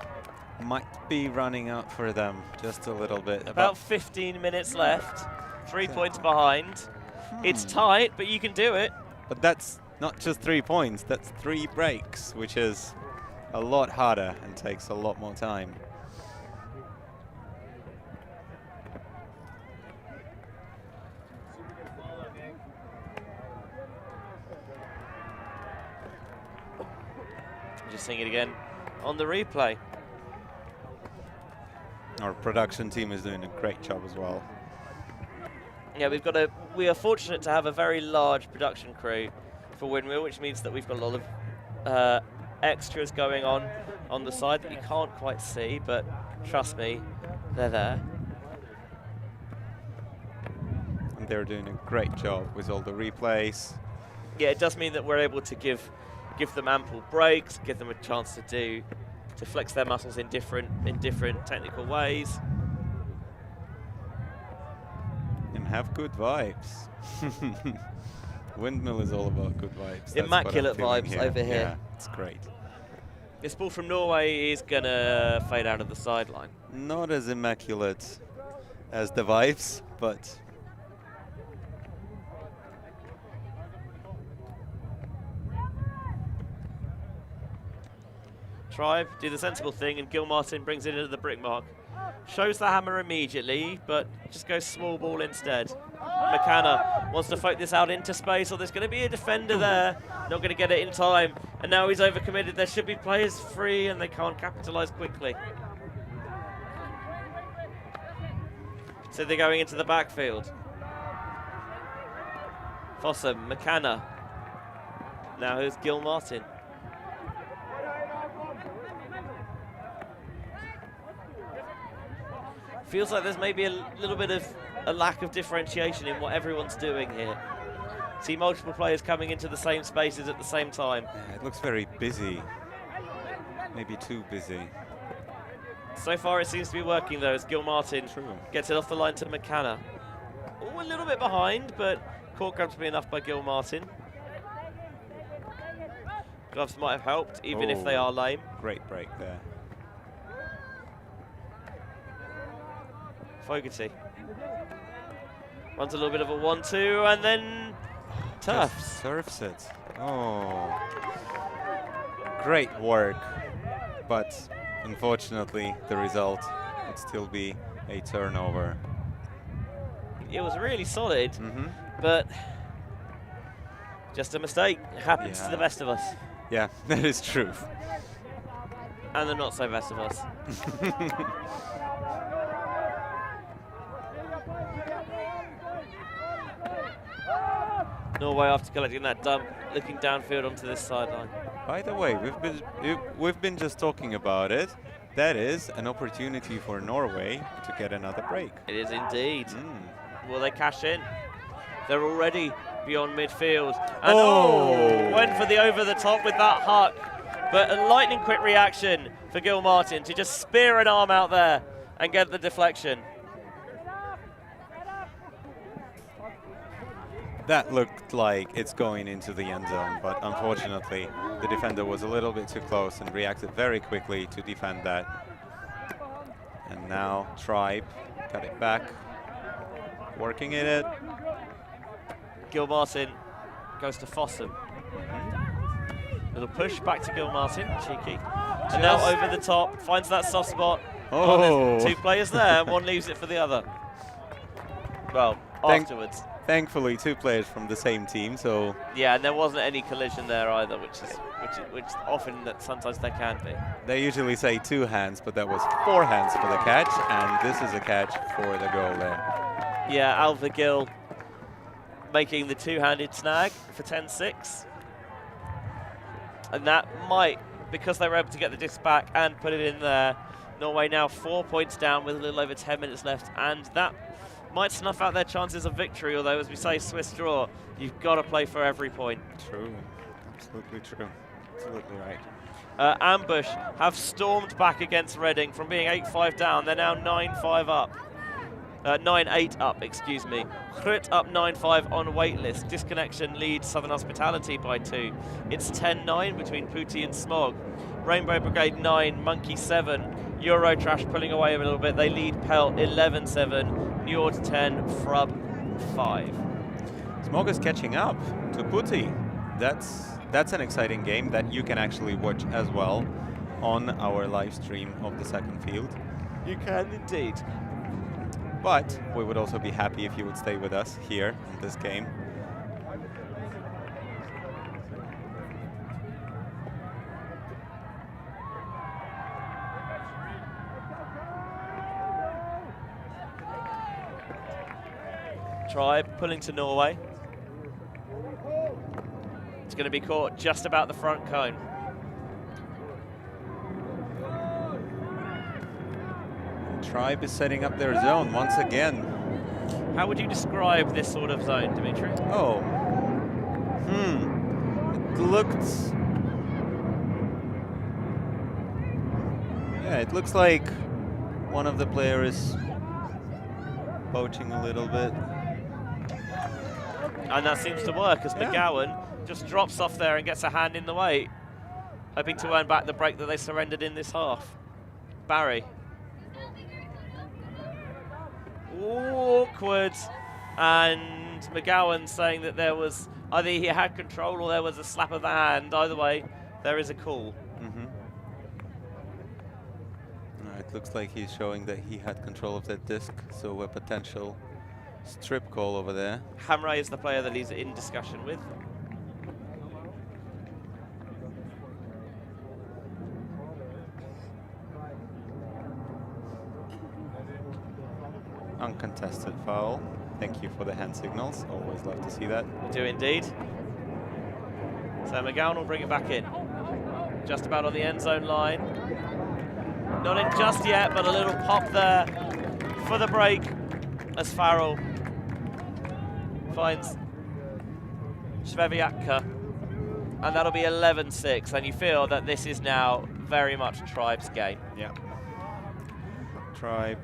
might be running out for them just a little bit. About 15 minutes left. 3 points behind. It's tight, but you can do it. But that's not just 3 points. That's 3 breaks, which is a lot harder and takes a lot more time. Just seeing it again on the replay. Our production team is doing a great job as well. Yeah, we are fortunate to have a very large production crew for Windmill, which means that we've got a lot of extras going on the side that you can't quite see, but trust me, they're there. And they're doing a great job with all the replays. Yeah, it does mean that we're able to give them ample breaks, give them a chance to flex their muscles in different technical ways. And have good vibes. Windmill is all about good vibes. Immaculate vibes here. over here. Yeah, it's great. This ball from Norway is going to fade out of the sideline. Not as immaculate as the vibes, but Tribe do the sensible thing, and Gilmartin brings it into the brick mark. Shows the hammer immediately, but just goes small ball instead. McKenna wants to float this out into space, or there's going to be a defender there. Not going to get it in time, and now he's overcommitted. There should be players free, and they can't capitalise quickly. So they're going into the backfield. Fossum, McKenna. Now here's Gilmartin. Feels like there's maybe a little bit of a lack of differentiation in what everyone's doing here. See multiple players coming into the same spaces at the same time. yeah, it looks very busy. Maybe too busy. So far it seems to be working though, as Gilmartin gets it off the line to McKenna. Oh, a little bit behind, but caught grab to be enough by Gilmartin. Gloves might have helped, even if they are lame. Great break there. Fogarty runs a little bit of a 1-2 and then turfs. Surfs it. Oh, great work, but unfortunately the result would still be a turnover. It was really solid, but just a mistake. It happens to the best of us. Yeah, that is true. And the not so best of us. Norway, after collecting that dump, looking downfield onto this sideline. By the way, we've been just talking about it. That is an opportunity for Norway to get another break. It is indeed. Will they cash in? They're already beyond midfield. And went for the over the top with that huck. But a lightning quick reaction for Gilmartin to just spear an arm out there and get the deflection. That looked like it's going into the end zone, but unfortunately the defender was a little bit too close and reacted very quickly to defend that. And now Tribe got it back, working in it. Gilmartin goes to Fossum. Little push back to Gilmartin, cheeky. And now over the top, finds that soft spot. Oh, there's 2 players there, and one leaves it for the other. Well, afterwards. Thankfully, 2 players from the same team, so... Yeah, and there wasn't any collision there either, which often that sometimes there can be. They usually say 2 hands, but that was 4 hands for the catch, and this is a catch for the goal there. Yeah, Alva Gill making the 2-handed snag for 10-6. And that might, because they were able to get the disc back and put it in there, Norway now 4 points down with a little over 10 minutes left, and that might snuff out their chances of victory, although, as we say, Swiss draw, you've got to play for every point. True. Absolutely true. Absolutely right. Ambush have stormed back against Reading from being 8-5 down. They're now 9-5 up. 9-8 up, excuse me. Chrut up 9-5 on waitlist. Disconnection leads Southern Hospitality by 2. It's 10-9 between Pooty and Smog. Rainbow Brigade 9, Monkey 7. Eurotrash pulling away a little bit. They lead Pelt 11-7. Njord 10, Frub 5. Smog is catching up to Pooty. That's an exciting game that you can actually watch as well on our live stream of the second field. You can indeed. But we would also be happy if you would stay with us here in this game. Tribe pulling to Norway. It's going to be caught just about the front cone. Tribe is setting up their zone once again. How would you describe this sort of zone, Dmitry? Oh. It looked... Yeah, it looks like one of the players is poaching a little bit. And that seems to work as McGowan just drops off there and gets a hand in the way, hoping to earn back the break that they surrendered in this half. Barry. Awkward. And McGowan saying that there was, either he had control or there was a slap of the hand. Either way, there is a call. It looks like he's showing that he had control of that disc, so a potential strip call over there. Hamray is the player that he's in discussion with. Uncontested foul. Thank you for the hand signals. Always love to see that. We do indeed. So McGowan will bring it back in. Just about on the end zone line. Not in just yet, but a little pop there for the break as Farrell finds Shveviatka. And that'll be 11-6. And you feel that this is now very much Tribe's game. Yeah. Tribe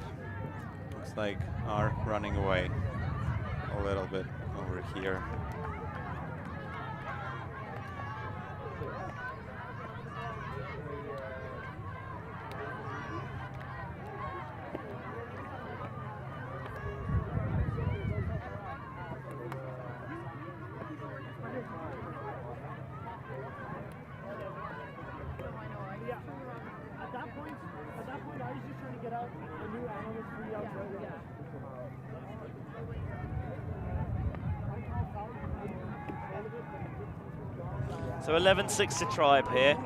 looks like are running away a little bit over here. So 11-6 to Tribe here.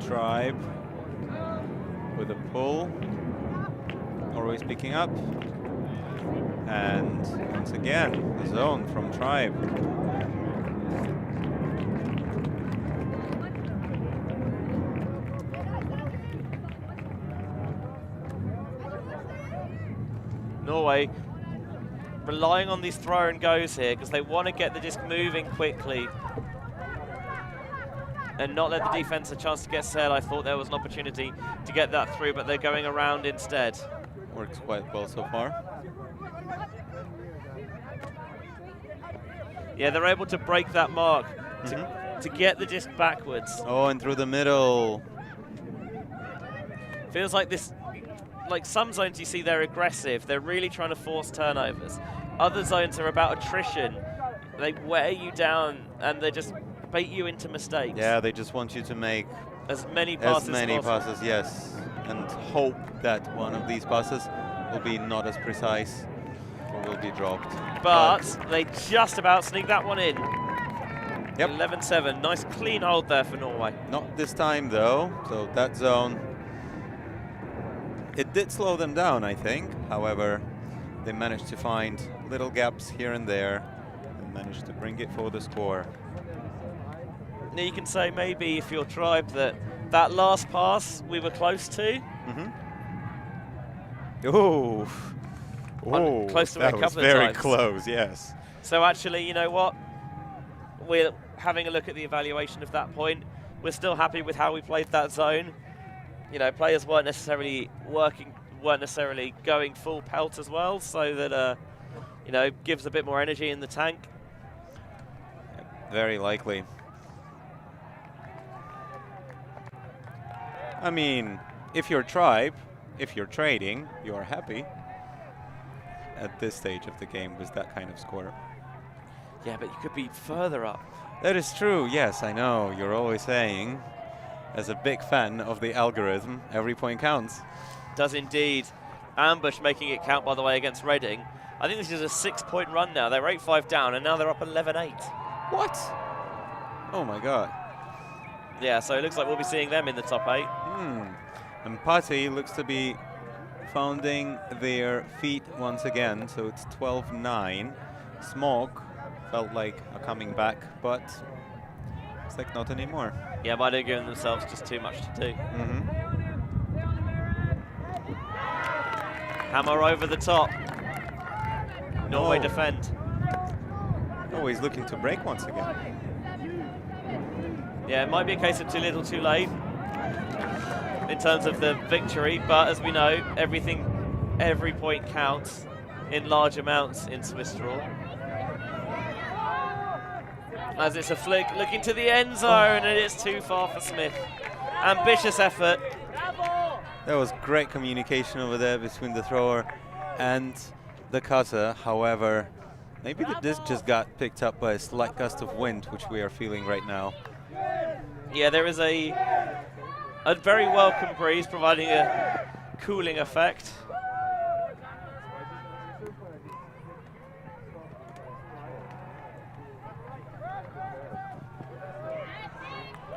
Tribe with a pull. Always picking up. And once again, the zone from Tribe. Norway relying on these throw and goes here because they want to get the disc moving quickly and not let the defense a chance to get set. I thought there was an opportunity to get that through, but they're going around instead. Works quite well so far. Yeah, they're able to break that mark to get the disc backwards. Oh, and through the middle. Feels like this, like some zones you see they're aggressive. They're really trying to force turnovers. Other zones are about attrition. They wear you down and they just bait you into mistakes. Yeah, they just want you to make as many passes yes. And hope that one of these passes will be not as precise or will be dropped. But they just about sneak that one in. Yep. 11-7. Nice clean hold there for Norway. Not this time though. So that zone, it did slow them down, I think. However, they managed to find little gaps here and there and managed to bring it for the score. Now you can say maybe if you're Tribe that last pass we were close to. Oh, close to it a couple of times. That was very close, yes. So actually, you know what? We're having a look at the evaluation of that point. We're still happy with how we played that zone. You know, players weren't necessarily going full pelt as well, so that you know, gives a bit more energy in the tank. Very likely. I mean, if you're Tribe, if you're trading, you're happy at this stage of the game with that kind of score. Yeah, but you could be further up. That is true, yes, I know. You're always saying, as a big fan of the algorithm, every point counts. Does indeed. Ambush making it count, by the way, against Reading. I think this is a 6-point run now. They were 8-5 down, and now they're up 11-8. What? Oh my god. Yeah, so it looks like we'll be seeing them in the top 8. And Patti looks to be founding their feet once again, so it's 12-9. Smog felt like a coming back, but it's like not anymore. Yeah, but they're giving themselves just too much to do. Hammer over the top. Norway defend. Oh, he's looking to break once again. Yeah, it might be a case of too little, too late in terms of the victory, but as we know, every point counts in large amounts in Swiss draw. As it's a flick looking to the end zone, and it's too far for Smith. Ambitious effort. There was great communication over there between the thrower and the cutter. However, maybe the disc just got picked up by a slight gust of wind, which we are feeling right now. Yeah, there is a very welcome breeze providing a cooling effect.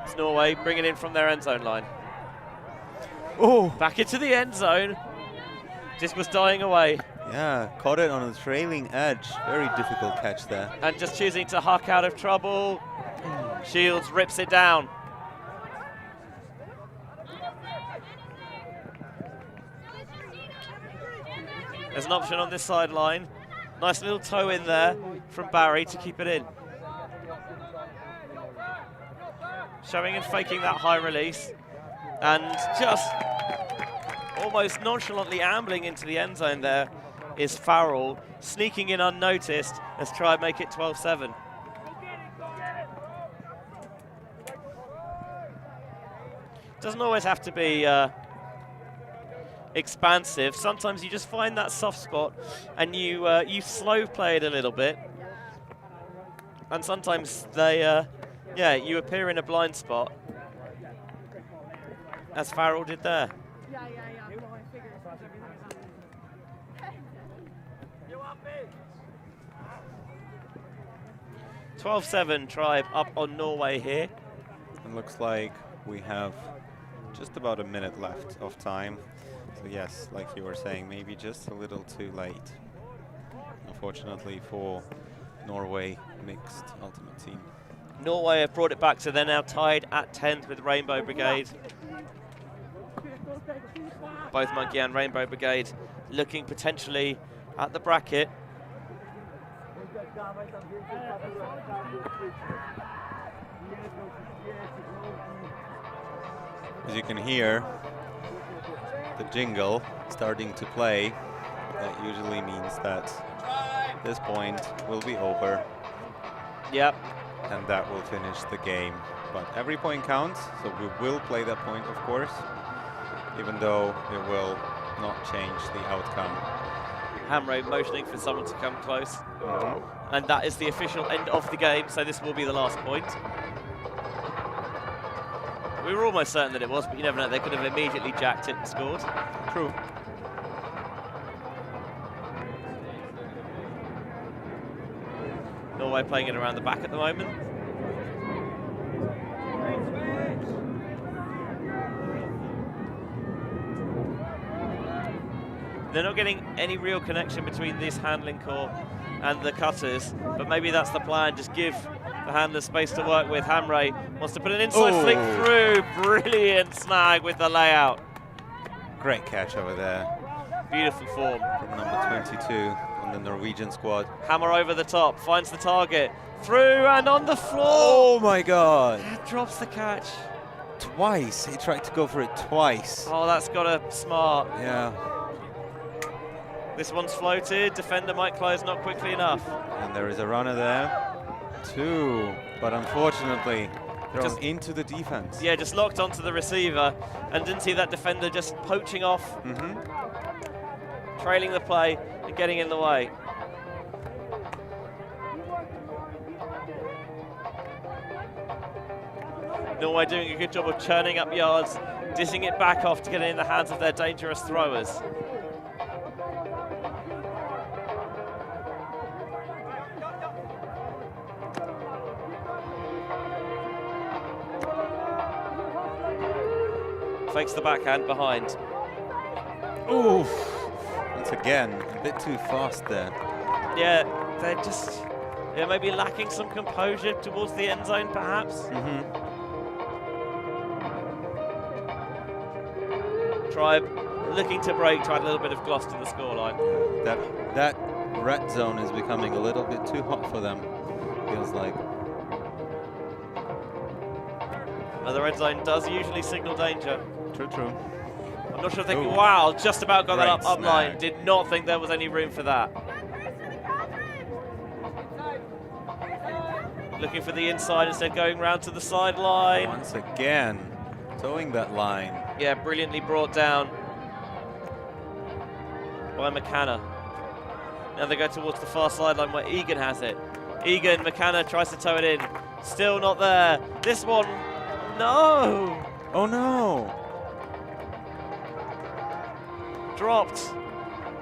It's Norway bringing in from their end zone line. Oh! Back into the end zone. Disc was dying away. Yeah, caught it on a trailing edge. Very difficult catch there. And just choosing to huck out of trouble. Shields rips it down. There's an option on this sideline. Nice little toe in there from Barry to keep it in. Showing and faking that high release. And just almost nonchalantly ambling into the end zone there is Farrell, sneaking in unnoticed as Tribe make it 12-7. Doesn't always have to be expansive. Sometimes you just find that soft spot and you slow play it a little bit. And sometimes they, you appear in a blind spot, as Farrell did there. 12-7, Tribe up on Norway here. It looks like we have just about a minute left of time. So yes, like you were saying, maybe just a little too late. Unfortunately for Norway mixed ultimate team. Norway have brought it back, so they're now tied at 10th with Rainbow Brigade. Both Monkey and Rainbow Brigade looking potentially at the bracket. As you can hear, the jingle starting to play. That usually means that this point will be over. Yep. And that will finish the game. But every point counts, so we will play that point, of course, even though it will not change the outcome. Hamre motioning for someone to come close. And that is the official end of the game, so this will be the last point. We were almost certain that it was, but you never know, they could have immediately jacked it and scored. True. Norway playing it around the back at the moment. They're not getting any real connection between this handling core and the cutters, but maybe that's the plan, just give the handler space to work with. Hamre wants to put an inside flick through. Brilliant snag with the layout. Great catch over there. Beautiful form. From number 22 on the Norwegian squad. Hammer over the top, finds the target. Through and on the floor. Oh my God. Drops the catch. Twice. He tried to go for it twice. Oh, that's got a smart. Yeah. This one's floated. Defender might close not quickly enough. And there is a runner there. Two. But unfortunately, thrown into the defense. Yeah, just locked onto the receiver and didn't see that defender just poaching off. Trailing the play and getting in the way. Norway doing a good job of churning up yards, dishing it back off to get it in the hands of their dangerous throwers. Fakes the backhand behind. Ooh. Once again, a bit too fast there. Yeah, they're just maybe lacking some composure towards the end zone, perhaps. Tribe looking to break, tried a little bit of gloss to the scoreline. That red zone is becoming a little bit too hot for them, feels like. Well, the red zone does usually signal danger. True. I'm not sure if they wow, just about got that up line. Snag. Did not think there was any room for that. Looking for the inside instead, going round to the sideline. Once again, towing that line. Yeah, brilliantly brought down by McKenna. Now they go towards the far sideline where Egan has it. Egan, McKenna tries to tow it in. Still not there. This one, no. Oh no. Dropped.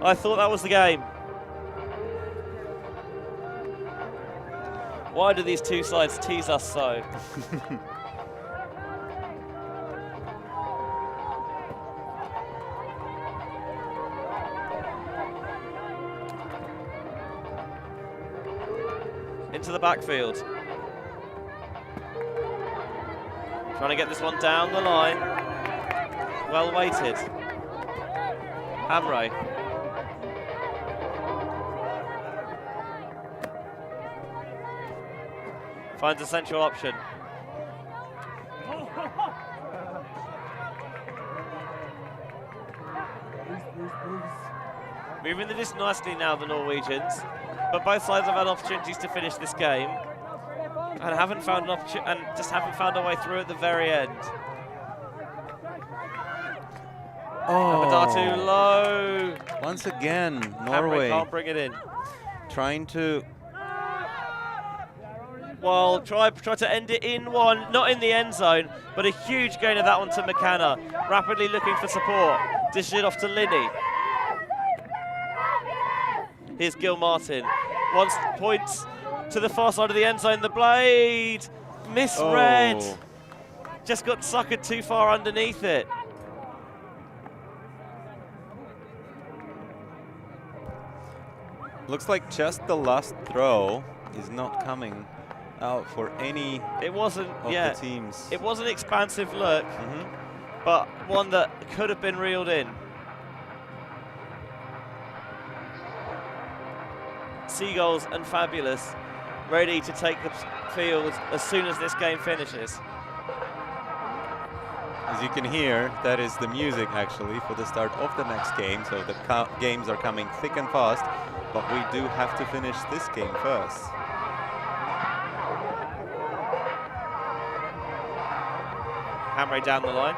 I thought that was the game. Why do these two sides tease us so? Into the backfield. Trying to get this one down the line. Well weighted. Hamre. Finds a central option. Moving the disc nicely now, the Norwegians, but both sides have had opportunities to finish this game and haven't found an opportunity, and just haven't found a way through at the very end. Too low. Once again, Norway can't bring it in. Trying to. Well, try to end it in one, not in the end zone, but a huge gain of that one to McKenna. Rapidly looking for support. Dishes it off to Linney. Here's Gil Martin. Wants points to the far side of the end zone. The blade misread. Oh. Just got suckered too far underneath it. Looks like just the last throw is not coming out for any of the teams. It was an expansive look, but one that could have been reeled in. Seagulls and Fabulous ready to take the field as soon as this game finishes. As you can hear, that is the music actually for the start of the next game, so the games are coming thick and fast, but we do have to finish this game first. hammer it down the line.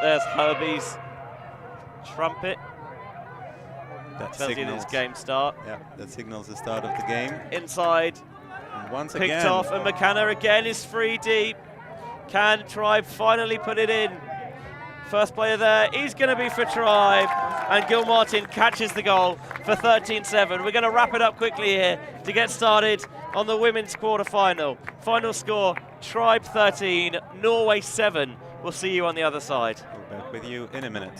There's Herbie's trumpet. That tells you that signals it's game start. Yeah, that signals the start of the game. Inside. And once picked again. off, and McKenna again is 3 deep. Can Tribe finally put it in? First player there is going to be for Tribe, and Gil Martin catches the goal for 13-7. We're going to wrap it up quickly here to get started on the women's quarter-final. Final score, Tribe 13, Norway 7. We'll see you on the other side. We'll be back with you in a minute.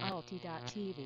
Alti.tv